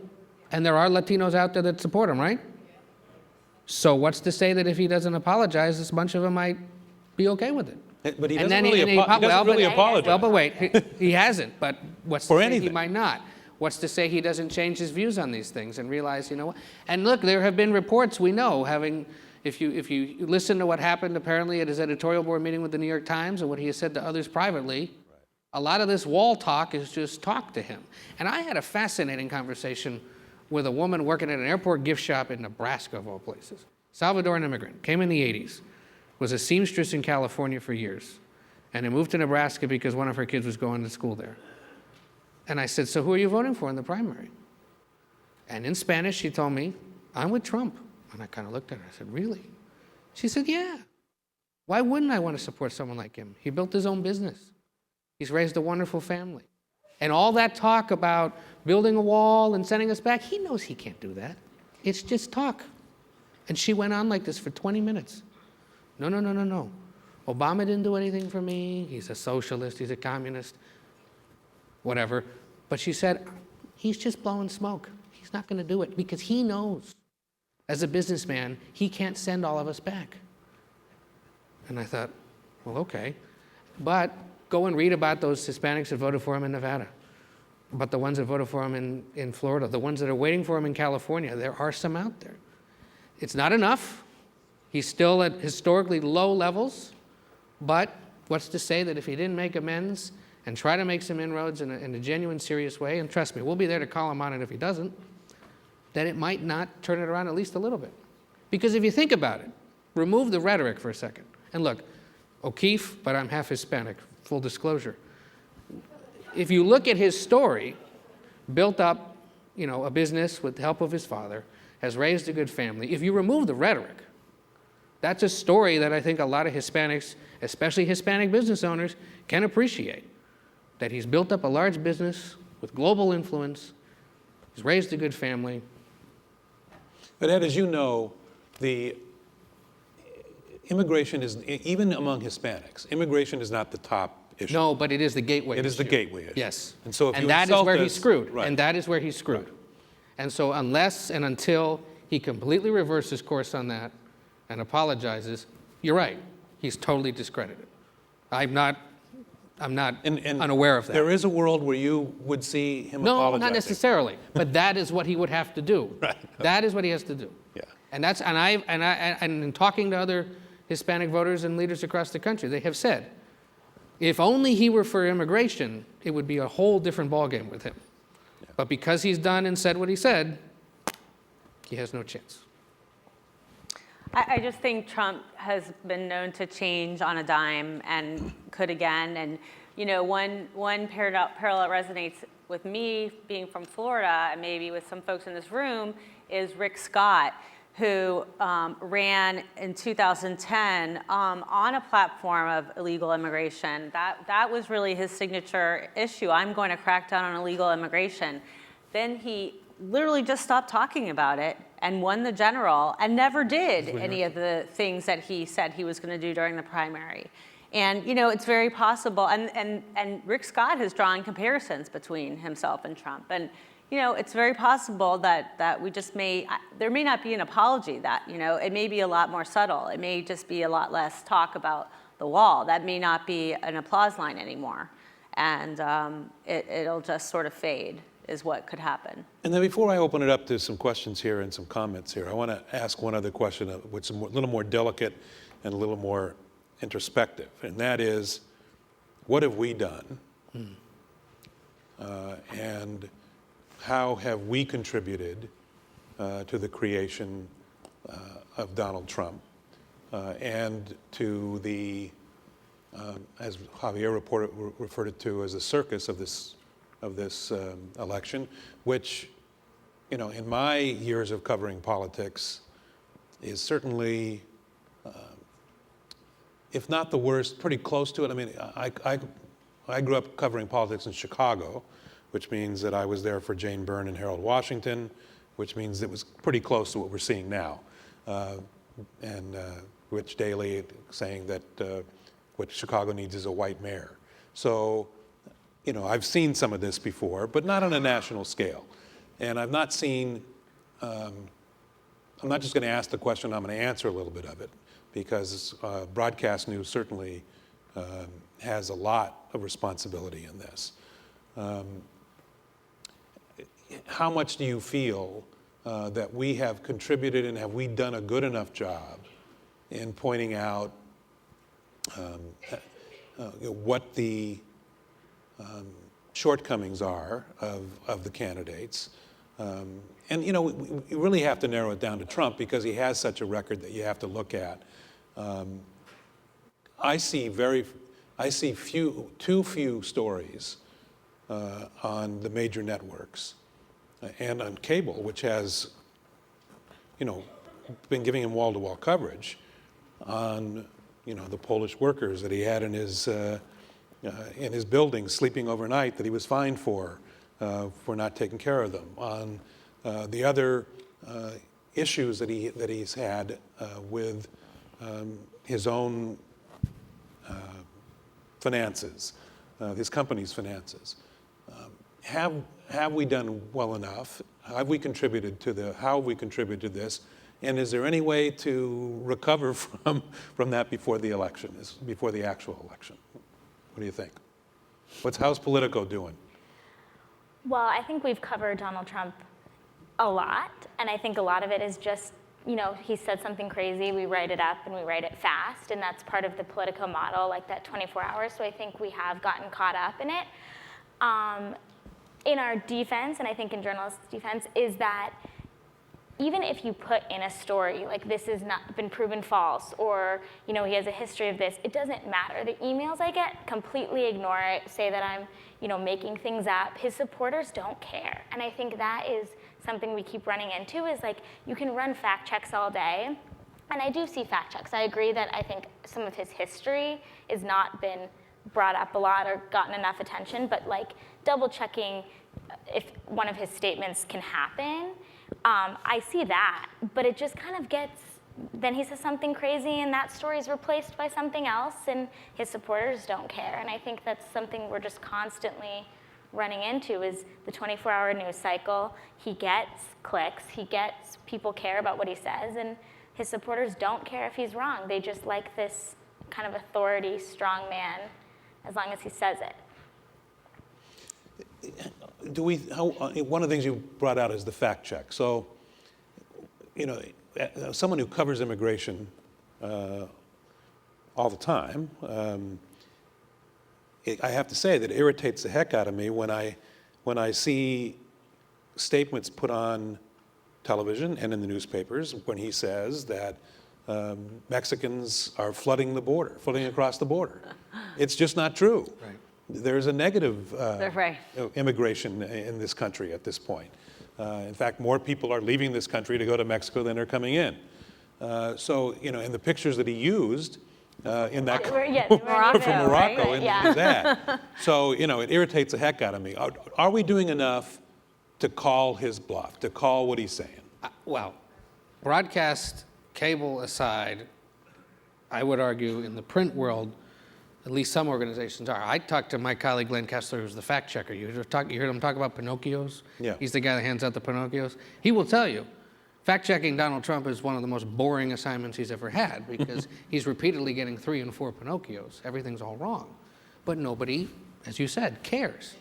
and there are Latinos out there that support him, right? So what's to say that if he doesn't apologize, this bunch of them might be okay with it? But he doesn't really apologize. Well, but wait, he hasn't. But what's for to say anything. He might not? What's to say he doesn't change his views on these things and realize, what? And look, there have been reports we know if you listen to what happened apparently at his editorial board meeting with the New York Times and what he has said to others privately, a lot of this wall talk is just talk to him. And I had a fascinating conversation with a woman working at an airport gift shop in Nebraska, of all places. Salvadoran immigrant, came in the 80s. Was a seamstress in California for years, and had moved to Nebraska because one of her kids was going to school there. And I said, so who are you voting for in the primary? And in Spanish, she told me, I'm with Trump. And I kind of looked at her, I said, really? She said, yeah. Why wouldn't I want to support someone like him? He built his own business. He's raised a wonderful family. And all that talk about building a wall and sending us back, he knows he can't do that. It's just talk. And she went on like this for 20 minutes. No. Obama didn't do anything for me. He's a socialist. He's a communist. Whatever. But she said, he's just blowing smoke. He's not going to do it because he knows, as a businessman, he can't send all of us back. And I thought, well, okay. But go and read about those Hispanics that voted for him in Nevada, about the ones that voted for him in Florida, the ones that are waiting for him in California. There are some out there. It's not enough. He's still at historically low levels, but what's to say that if he didn't make amends and try to make some inroads in a genuine, serious way, and trust me, we'll be there to call him on it if he doesn't, that it might not turn it around at least a little bit. Because if you think about it, remove the rhetoric for a second. And look, O'Keefe, but I'm half Hispanic, full disclosure. If you look at his story, built up, a business with the help of his father, has raised a good family. If you remove the rhetoric, that's a story that I think a lot of Hispanics, especially Hispanic business owners, can appreciate. That he's built up a large business with global influence, he's raised a good family. But Ed, as you know, the immigration is, even among Hispanics, immigration is not the top issue. No, but it is the gateway issue. It is the gateway issue. Yes. And so if you that is where insult he's us- screwed. Right. And that is where he's screwed. Right. And so unless and until he completely reverses course on that and apologizes, you're right, he's totally discredited. I'm not unaware of that. There is a world where you would see him apologizing. No, not necessarily. But that is what he would have to do. Right. That is what he has to do. Yeah. And in talking to other Hispanic voters and leaders across the country. They have said, if only he were for immigration, it would be a whole different ballgame with him. But because he's done and said what he said, he has no chance. I just think Trump has been known to change on a dime and could again. And, you know, one parallel resonates with me being from Florida and maybe with some folks in this room is Rick Scott, who ran in 2010 on a platform of illegal immigration. That was really his signature issue. I'm going to crack down on illegal immigration. Then he literally just stopped talking about it and won the general and never did any of the things that he said he was going to do during the primary. And, you know, it's very possible. And Rick Scott has drawn comparisons between himself and Trump. And, you know, it's very possible that we just there may not be an apology that, you know, it may be a lot more subtle. It may just be a lot less talk about the wall. That may not be an applause line anymore. And it'll just sort of fade is what could happen. And then before I open it up to some questions here and some comments here, I want to ask one other question, which is a little more delicate and a little more introspective, and that is, what have we done? And how have we contributed to the creation of Donald Trump and to the, as Javier referred to as the circus of this election, which, you know, in my years of covering politics is certainly, if not the worst, pretty close to it. I mean, I grew up covering politics in Chicago, which means that I was there for Jane Byrne and Harold Washington, which means it was pretty close to what we're seeing now. And Rich Daley saying that what Chicago needs is a white mayor. So, you know, I've seen some of this before, but not on a national scale. And I've not seen, I'm not just going to ask the question, I'm going to answer a little bit of it, because broadcast news certainly has a lot of responsibility in this. How much do you feel that we have contributed, and have we done a good enough job in pointing out what the shortcomings are of the candidates? And, you know, we really have to narrow it down to Trump because he has such a record that you have to look at. I see too few stories on the major networks and on cable, which has, you know, been giving him wall-to-wall coverage on, you know, the Polish workers that he had in his building sleeping overnight that he was fined for not taking care of them, on the other issues that he's had with his own finances, his company's finances. Have we done well enough? How have we contributed to this? And is there any way to recover from that before the election, before the actual election? What do you think? How's Politico doing? Well, I think we've covered Donald Trump a lot, and I think a lot of it is just, you know, he said something crazy, we write it up and we write it fast, and that's part of the Politico model, like that 24 hours, so I think we have gotten caught up in it. In our defense, and I think in journalists' defense, is that even if you put in a story, like this has not been proven false, or, you know, he has a history of this, it doesn't matter. The emails I get completely ignore it, say that I'm, you know, making things up. His supporters don't care. And I think that is something we keep running into, is like, you can run fact checks all day. And I do see fact checks. I agree that I think some of his history has not been brought up a lot or gotten enough attention, but like double checking if one of his statements can happen, I see that, but it just kind of gets, then he says something crazy and that story is replaced by something else and his supporters don't care. And I think that's something we're just constantly running into, is the 24-hour news cycle. He gets clicks, people care about what he says, and his supporters don't care if he's wrong. They just like this kind of authority, strong man, as long as he says it. One of the things you brought out is the fact check. So, you know, someone who covers immigration all the time. I have to say that it irritates the heck out of me when I see statements put on television and in the newspapers when he says that Mexicans are flooding across the border. It's just not true. Right. There's a negative Right. immigration in this country at this point. In fact, more people are leaving this country to go to Mexico than are coming in. So, in the pictures that he used in that Morocco, from Morocco right? in his ad. So, it irritates the heck out of me. Are we doing enough to call his bluff, to call what he's saying? Well, broadcast cable aside, I would argue in the print world, at least some organizations are. I talked to my colleague Glenn Kessler, who's the fact checker. You heard him talk about Pinocchios? Yeah. He's the guy that hands out the Pinocchios. He will tell you, fact checking Donald Trump is one of the most boring assignments he's ever had because he's repeatedly getting 3 and 4 Pinocchios. Everything's all wrong. But nobody, as you said, cares.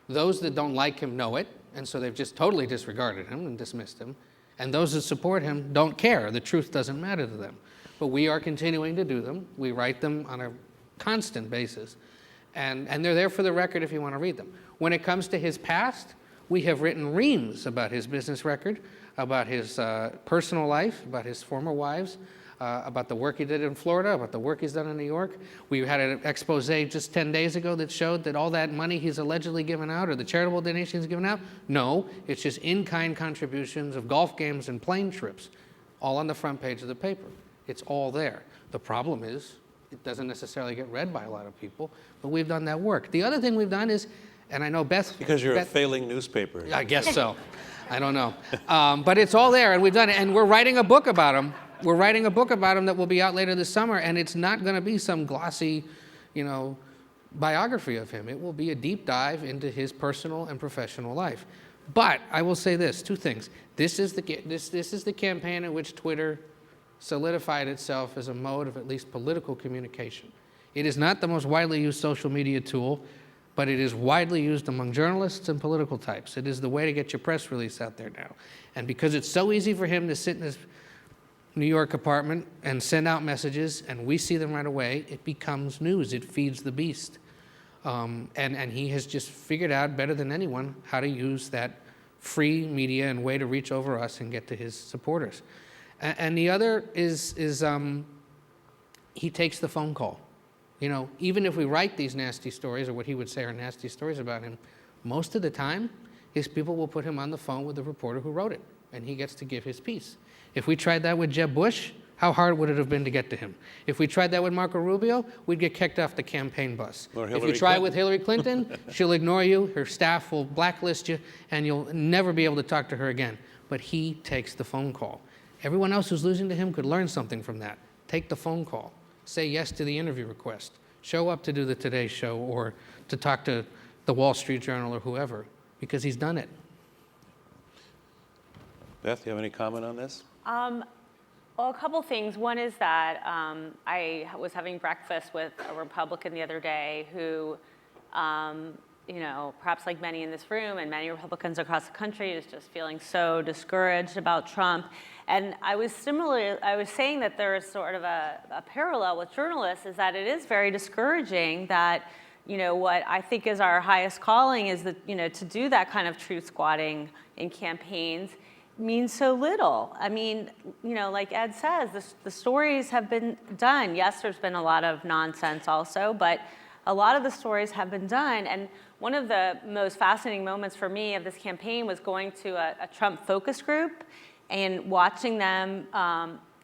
Those that don't like him know it, and so they've just totally disregarded him and dismissed him. And those that support him don't care. The truth doesn't matter to them. But we are continuing to do them. We write them on a constant basis. And they're there for the record if you want to read them. When it comes to his past, we have written reams about his business record, about his personal life, about his former wives, about the work he did in Florida, about the work he's done in New York. We had an expose just 10 days ago that showed that all that money he's allegedly given out or the charitable donations he's given out, no, it's just in-kind contributions of golf games and plane trips, all on the front page of the paper. It's all there. The problem is it doesn't necessarily get read by a lot of people, but we've done that work. The other thing we've done is, and I know Beth... Because you're a failing newspaper. I guess so. I don't know. But it's all there, and we've done it. And we're writing a book about him. We're writing a book about him that will be out later this summer, and it's not going to be some glossy, biography of him. It will be a deep dive into his personal and professional life. But I will say this, 2 things. This is the campaign in which Twitter solidified itself as a mode of at least political communication. It is not the most widely used social media tool, but it is widely used among journalists and political types. It is the way to get your press release out there now. And because it's so easy for him to sit in his New York apartment and send out messages, and we see them right away, it becomes news. It feeds the beast. And he has just figured out better than anyone how to use that free media and way to reach over us and get to his supporters. And the other is he takes the phone call. Even if we write these nasty stories, or what he would say are nasty stories about him, most of the time, his people will put him on the phone with the reporter who wrote it, and he gets to give his piece. If we tried that with Jeb Bush, how hard would it have been to get to him? If we tried that with Marco Rubio, we'd get kicked off the campaign bus. If you try it with Hillary Clinton, she'll ignore you, her staff will blacklist you, and you'll never be able to talk to her again. But he takes the phone call. Everyone else who's losing to him could learn something from that. Take the phone call. Say yes to the interview request. Show up to do the Today Show or to talk to the Wall Street Journal or whoever, because he's done it. Beth, do you have any comment on this? Well, a couple things. One is that I was having breakfast with a Republican the other day who, perhaps like many in this room and many Republicans across the country, is just feeling so discouraged about Trump. And I was saying that there is sort of a parallel with journalists, is that it is very discouraging that, what I think is our highest calling is that, to do that kind of truth squatting in campaigns means so little. I mean, like Ed says, the stories have been done. Yes, there's been a lot of nonsense also, but a lot of the stories have been done. And one of the most fascinating moments for me of this campaign was going to a Trump focus group and watching them,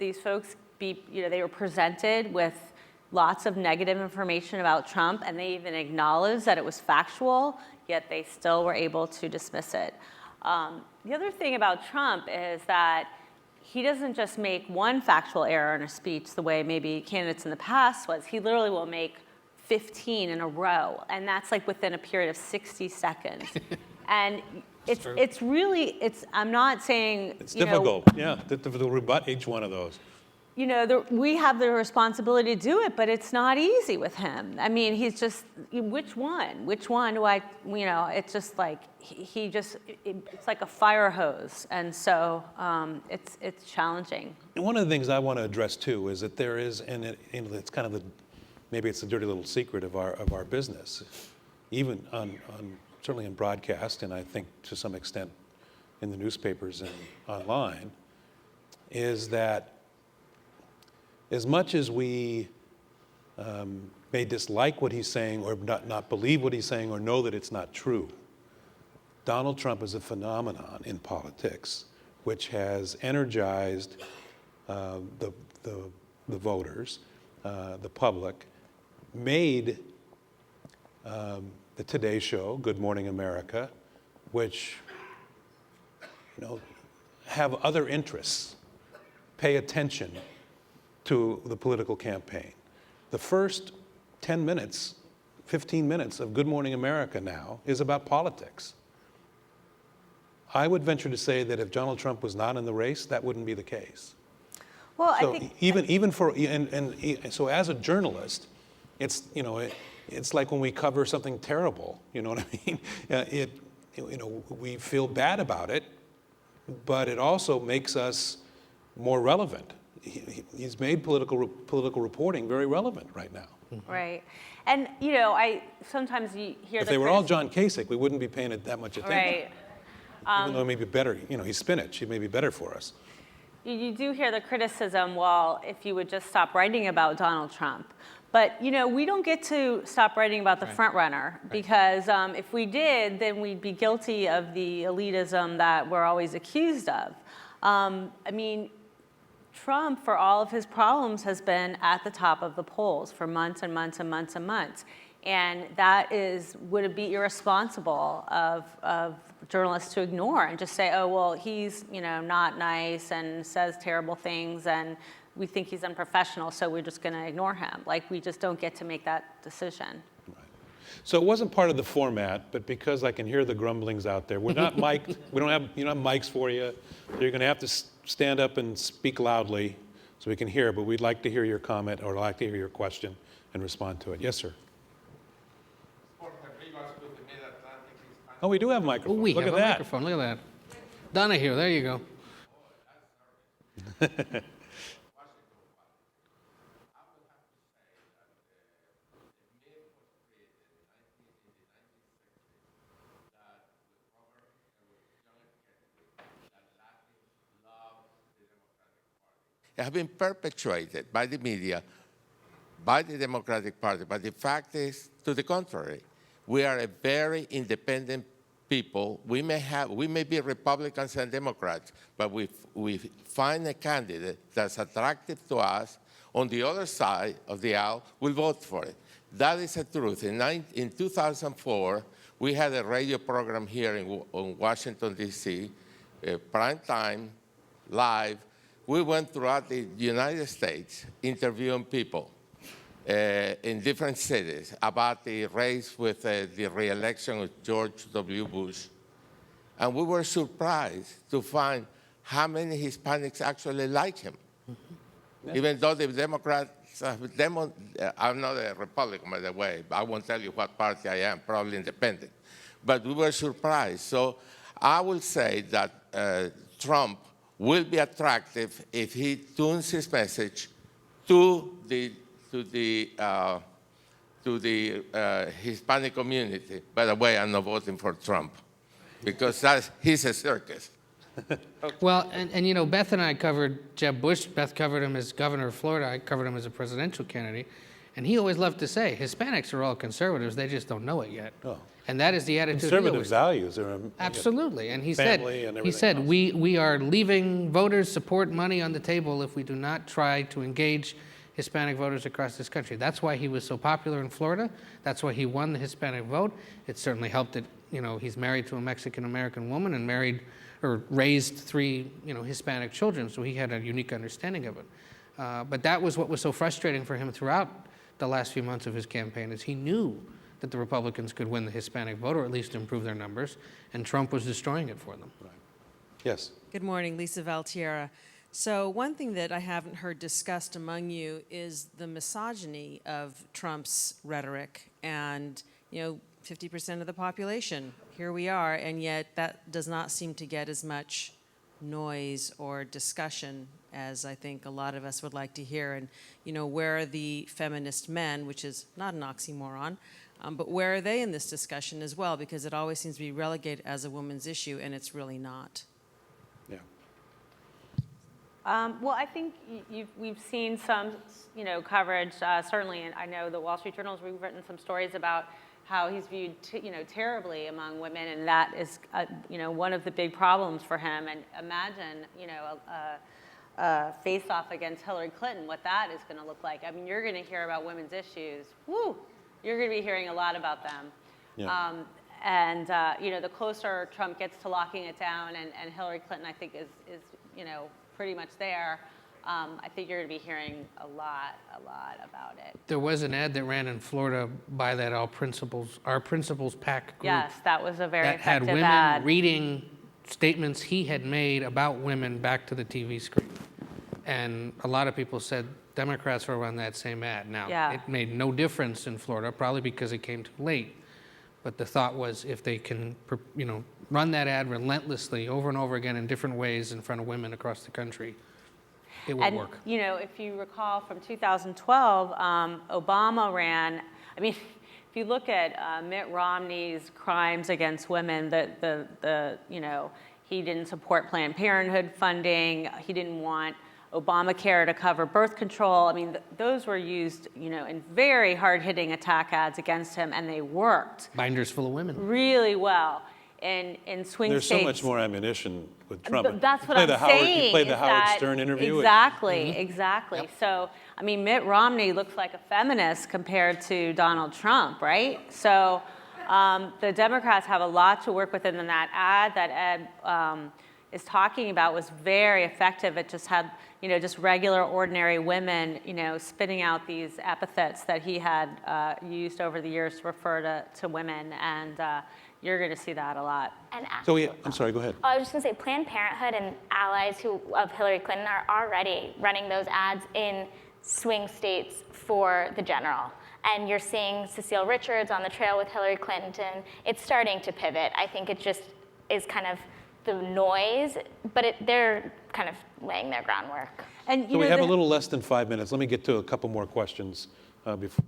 these folks they were presented with lots of negative information about Trump, and they even acknowledged that it was factual, yet they still were able to dismiss it. The other thing about Trump is that he doesn't just make one factual error in a speech the way maybe candidates in the past was. He literally will make 15 in a row, and that's like within a period of 60 seconds. And it's really, I'm not saying, It's difficult, yeah, to rebut each one of those. you know, we have the responsibility to do it, but it's not easy with him. I mean, he's just, which one? Which one do I, you know, it's just like, it's like a fire hose. And so it's challenging. And one of the things I want to address too is that there is, and it's kind of maybe it's a dirty little secret of our business, even certainly in broadcast, and I think to some extent in the newspapers and online, is that as much as we may dislike what he's saying or not believe what he's saying or know that it's not true, Donald Trump is a phenomenon in politics which has energized the voters, the public, made the Today Show, Good Morning America, which, you know, have other interests, pay attention to the political campaign. The first 10 minutes, 15 minutes of Good Morning America now is about politics. I would venture to say that if Donald Trump was not in the race, that wouldn't be the case. Well, So I think even for so as a journalist, it's, you know, it's like when we cover something terrible, you know what I mean? You know, we feel bad about it, but it also makes us more relevant. He's made political reporting very relevant right now. right. And, you know, sometimes you hear If they were all John Kasich, we wouldn't be paying it that much attention. Right. Even though it may be better, you know, he's spinach, he may be better for us. You do hear the criticism, well, if you would just stop writing about Donald Trump. But, you know, we don't get to stop writing about the front runner, because if we did, then we'd be guilty of the elitism that we're always accused of. I mean, Trump, for all of his problems, has been at the top of the polls for months and months and months and months. And that would it be irresponsible of journalists to ignore and just say, oh, well, he's, you know, not nice and says terrible things and we think he's unprofessional, so we're just going to ignore him. Like, we just don't get to make that decision. So it wasn't part of the format, but because I can hear the grumblings out there, we're not mic'd, you don't have mics for you, so you're going to have to stand up and speak loudly so we can hear, but we'd like to hear your comment or like to hear your question and respond to it. Yes, sir. Oh, we do have microphones. Oh, we Look have at a that. microphone. Look at that. Donahue, there you go. Have been perpetuated by the media, by the Democratic Party, but the fact is to the contrary. We are a very independent people. We may be Republicans and Democrats, but we find a candidate that's attractive to us. On the other side of the aisle, we'll vote for it. That is the truth. In 2004, we had a radio program here in Washington, D.C., prime time, live. We went throughout the United States interviewing people in different cities about the race with the re-election of George W. Bush. And we were surprised to find how many Hispanics actually like him. Yeah. Even though the Democrats, I'm not a Republican, by the way. I won't tell you what party I am, probably independent. But we were surprised. So I will say that Trump will be attractive if he tunes his message to the Hispanic community. By the way, I'm not voting for Trump because he's a circus. Well, and you know, Beth and I covered Jeb Bush. Beth covered him as governor of Florida. I covered him as a presidential candidate. And he always loved to say, Hispanics are all conservatives, they just don't know it yet. Oh. And that is the attitude. Conservative values are absolutely. And he said, we are leaving voters' support money on the table if we do not try to engage Hispanic voters across this country. That's why he was so popular in Florida. That's why he won the Hispanic vote. It certainly helped that, you know, he's married to a Mexican-American woman and raised 3, you know, Hispanic children, so he had a unique understanding of it. But that was what was so frustrating for him throughout the last few months of his campaign, is he knew that the Republicans could win the Hispanic vote, or at least improve their numbers, and Trump was destroying it for them. Right. Yes. Good morning, Lisa Valtierra. So one thing that I haven't heard discussed among you is the misogyny of Trump's rhetoric. And, 50% of the population, here we are, and yet that does not seem to get as much noise or discussion as I think a lot of us would like to hear. And, where are the feminist men, which is not an oxymoron, but where are they in this discussion as well? Because it always seems to be relegated as a woman's issue, and it's really not. Well, I think we've seen some, coverage, certainly, and I know the Wall Street Journal's we've written some stories about how he's viewed, terribly among women, and that is, one of the big problems for him. And imagine, a face-off against Hillary Clinton, what that is going to look like. I mean, you're going to hear about women's issues. Woo! You're going to be hearing a lot about them. Yeah. The closer Trump gets to locking it down, and Hillary Clinton, I think, is pretty much there, I think you're going to be hearing a lot about it. There was an ad that ran in Florida by that Our Principles PAC group. Yes, that was a very that had effective women ad. reading statements he had made about women back to the TV screen. And a lot of people said Democrats were on that same ad. Now, it made no difference in Florida, probably because it came too late. But the thought was if they can, run that ad relentlessly over and over again in different ways in front of women across the country, it will work. If you recall from 2012, Obama ran, if you look at Mitt Romney's crimes against women, he didn't support Planned Parenthood funding, he didn't want Obamacare to cover birth control. Those were used, in very hard-hitting attack ads against him, and they worked. Binders full of women. Really well in swing There's states. so much more ammunition with Trump. But that's what I'm saying. You played the is Howard that- Stern interview. Exactly, exactly. Yep. So, Mitt Romney looks like a feminist compared to Donald Trump, right? So, the Democrats have a lot to work with, and that ad that Ed is talking about was very effective. It just had, just regular, ordinary women, spitting out these epithets that he had used over the years to refer to women, and you're going to see that a lot. And I'm sorry, go ahead. I was just going to say, Planned Parenthood and allies of Hillary Clinton are already running those ads in swing states for the general. And you're seeing Cecile Richards on the trail with Hillary Clinton. It's starting to pivot. I think it just is kind of the noise, but they're kind of laying their groundwork. And So we have a little less than 5 minutes. Let me get to a couple more questions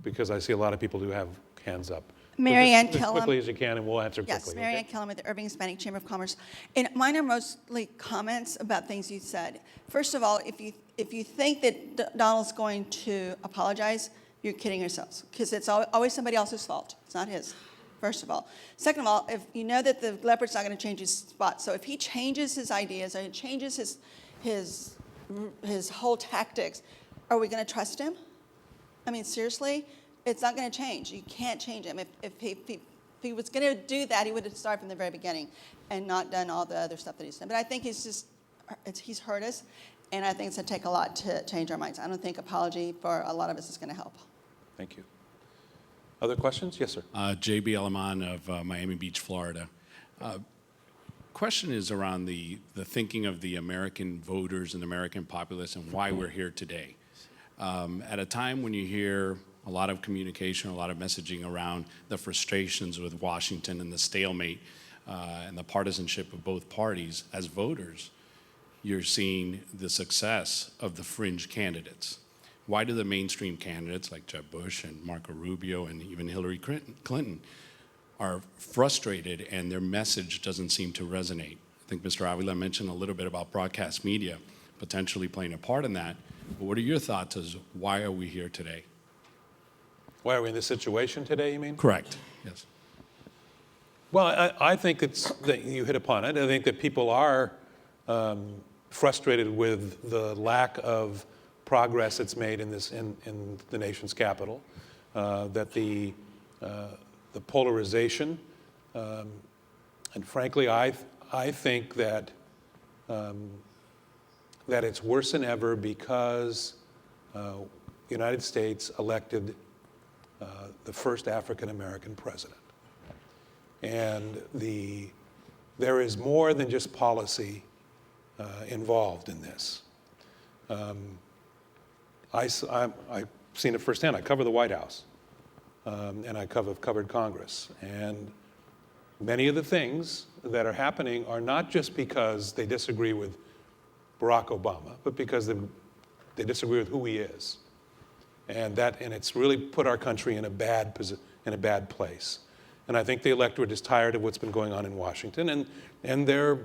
because I see a lot of people who have hands up. Marianne As Kellum. quickly as you can, and we'll answer Yes, quickly. Marianne Kellum with the Irving Hispanic Chamber of Commerce. And mine are mostly comments about things you said. First of all, if you think that Donald's going to apologize, you're kidding yourselves, because it's always somebody else's fault. It's not his, first of all. Second of all, if you know that the leopard's not going to change his spot, so if he changes his ideas or he changes his whole tactics, are we going to trust him? Seriously? It's not going to change. You can't change him. If he was going to do that, he would have started from the very beginning and not done all the other stuff that he's done. But I think he's hurt us, and I think it's going to take a lot to change our minds. I don't think apology for a lot of us is going to help. Thank you. Other questions? Yes, sir. J.B. Alaman of Miami Beach, Florida. Question is around the thinking of the American voters and the American populace and why we're here today. At a time when you hear a lot of communication, a lot of messaging around the frustrations with Washington and the stalemate and the partisanship of both parties, as voters, you're seeing the success of the fringe candidates. Why do the mainstream candidates like Jeb Bush and Marco Rubio and even Hillary Clinton are frustrated and their message doesn't seem to resonate? I think Mr. Avila mentioned a little bit about broadcast media potentially playing a part in that. But what are your thoughts as why are we here today? Why are we in this situation today, you mean? Correct, yes. Well, I think that you hit upon it. I think that people are frustrated with the lack of progress that's made in the nation's capital, that the polarization, and frankly, I think that it's worse than ever because the United States elected the first African-American president. And there is more than just policy involved in this. I've seen it firsthand. I cover the White House, and I covered Congress. And many of the things that are happening are not just because they disagree with Barack Obama, but because they disagree with who he is. And it's really put our country in a bad place. And I think the electorate is tired of what's been going on in Washington, and they're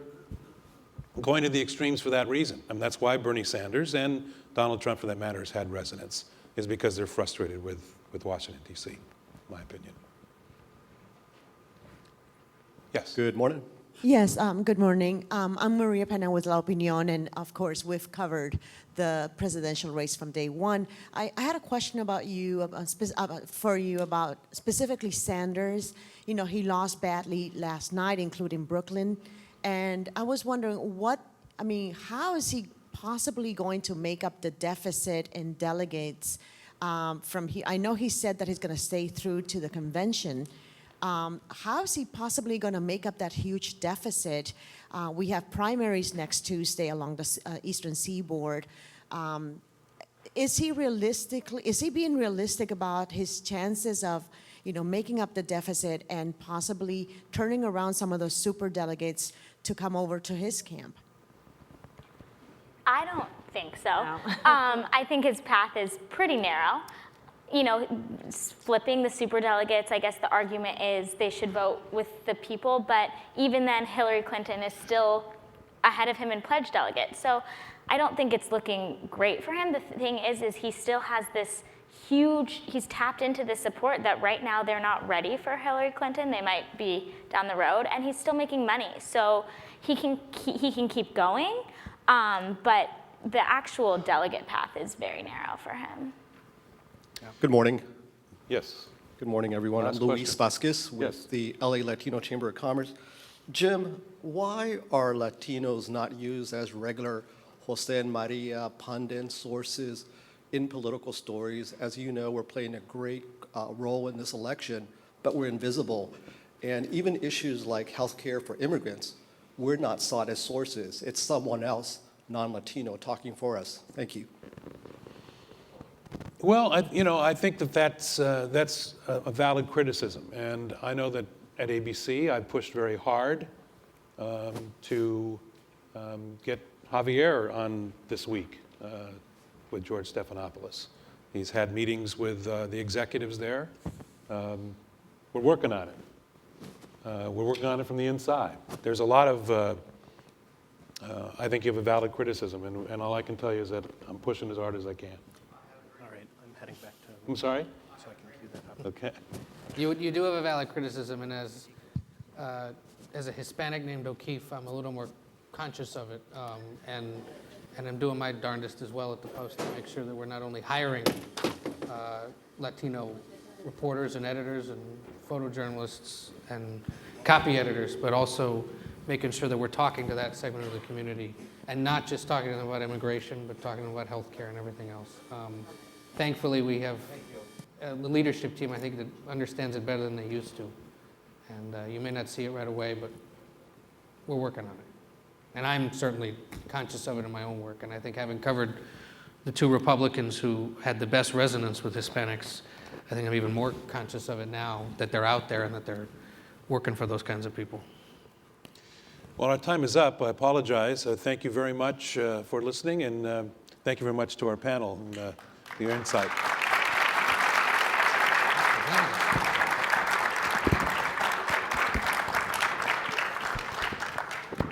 going to the extremes for that reason. I mean, that's why Bernie Sanders and Donald Trump, for that matter, has had resonance, is because they're frustrated with Washington, D.C., in my opinion. Yes. Good morning. Yes, good morning. I'm Maria Pena with La Opinión, and of course, we've covered the presidential race from day one. I had a question about for you about specifically Sanders. You know, he lost badly last night, including Brooklyn, and I was wondering how is he possibly going to make up the deficit in delegates from here? I know he said that he's going to stay through to the convention. How is he possibly going to make up that huge deficit? We have primaries next Tuesday along the Eastern Seaboard. Is he being realistic about his chances of, making up the deficit and possibly turning around some of those super delegates to come over to his camp? I don't think so. No. I think his path is pretty narrow. Flipping the superdelegates, I guess the argument is they should vote with the people, but even then, Hillary Clinton is still ahead of him in pledged delegates. So I don't think it's looking great for him. The thing is he still has this he's tapped into this support that right now they're not ready for Hillary Clinton. They might be down the road, and he's still making money. So he can keep going, but the actual delegate path is very narrow for him. Good morning. Yes. Good morning, everyone. I'm Luis Vasquez with the LA Latino Chamber of Commerce. Jim, why are Latinos not used as regular Jose and Maria pundit sources in political stories? As you know, we're playing a great role in this election, but we're invisible. And even issues like healthcare for immigrants, we're not sought as sources. It's someone else, non-Latino, talking for us. Thank you. Well, I think that's a valid criticism, and I know that at ABC I've pushed very hard to get Javier on this week with George Stephanopoulos. He's had meetings with the executives there. We're working on it. We're working on it from the inside. There's a lot of, I think you have a valid criticism, and all I can tell you is that I'm pushing as hard as I can. Back to I'm sorry? So I can cue that up. Okay. You do have a valid criticism, and as a Hispanic named O'Keefe, I'm a little more conscious of it, and I'm doing my darndest as well at the Post to make sure that we're not only hiring Latino reporters and editors and photojournalists and copy editors, but also making sure that we're talking to that segment of the community and not just talking to them about immigration, but talking to them about healthcare and everything else. Thankfully, we have the leadership team, I think, that understands it better than they used to. And you may not see it right away, but we're working on it. And I'm certainly conscious of it in my own work. And I think having covered the two Republicans who had the best resonance with Hispanics, I think I'm even more conscious of it now that they're out there and that they're working for those kinds of people. Well, our time is up. I apologize. Thank you very much for listening, and thank you very much to our panel and for your insight.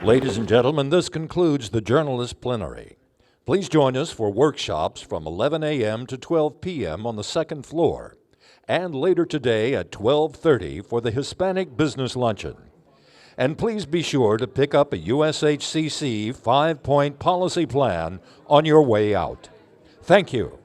Ladies and gentlemen, this concludes the Journalist Plenary. Please join us for workshops from 11 a.m. to 12 p.m. on the second floor, and later today at 12:30 for the Hispanic Business Luncheon. And please be sure to pick up a USHCC 5-point policy plan on your way out. Thank you.